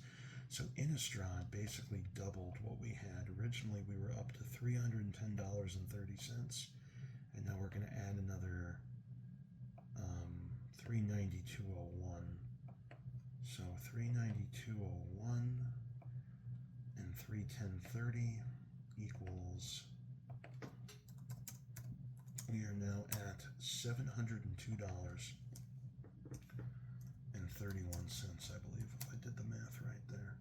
So Innistrad basically doubled what we had. Originally we were up to $310.30, and now we're going to add another $392.01. So $392.01 and $310.30 equals, we are now at $702.31, I believe, if I did the math right there.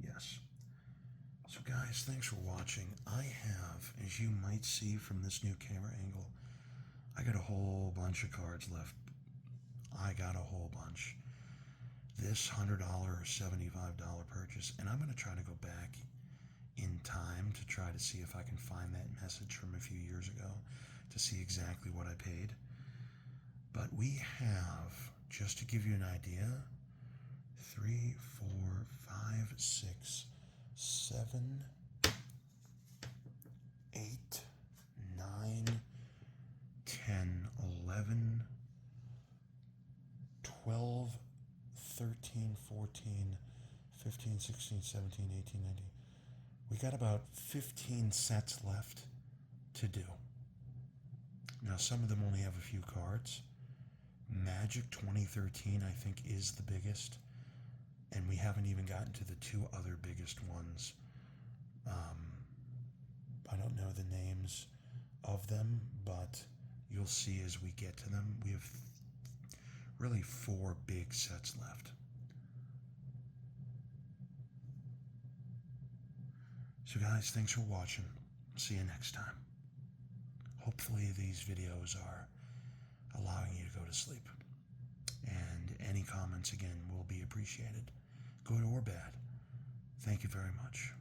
Yes. So guys, thanks for watching. I have, as you might see from this new camera angle, I got a whole bunch of cards left. I got a whole bunch. This $100 or $75 purchase, and I'm going to try to go back in time to try to see if I can find that message from a few years ago to see exactly what I paid. But we have, just to give you an idea, 3, 4, 5, 6, 7, 8, 9, 10, 11, 12, 13, 14, 15, 16, 17, 18, 19. We got about 15 sets left to do. Now, some of them only have a few cards. Magic 2013, I think, is the biggest. And we haven't even gotten to the two other biggest ones. I don't know the names of them, but you'll see as we get to them. We have really 4 big sets left. So guys, thanks for watching. See you next time. Hopefully these videos are allowing you to go to sleep. And any comments, again, will be appreciated. Good or bad. Thank you very much.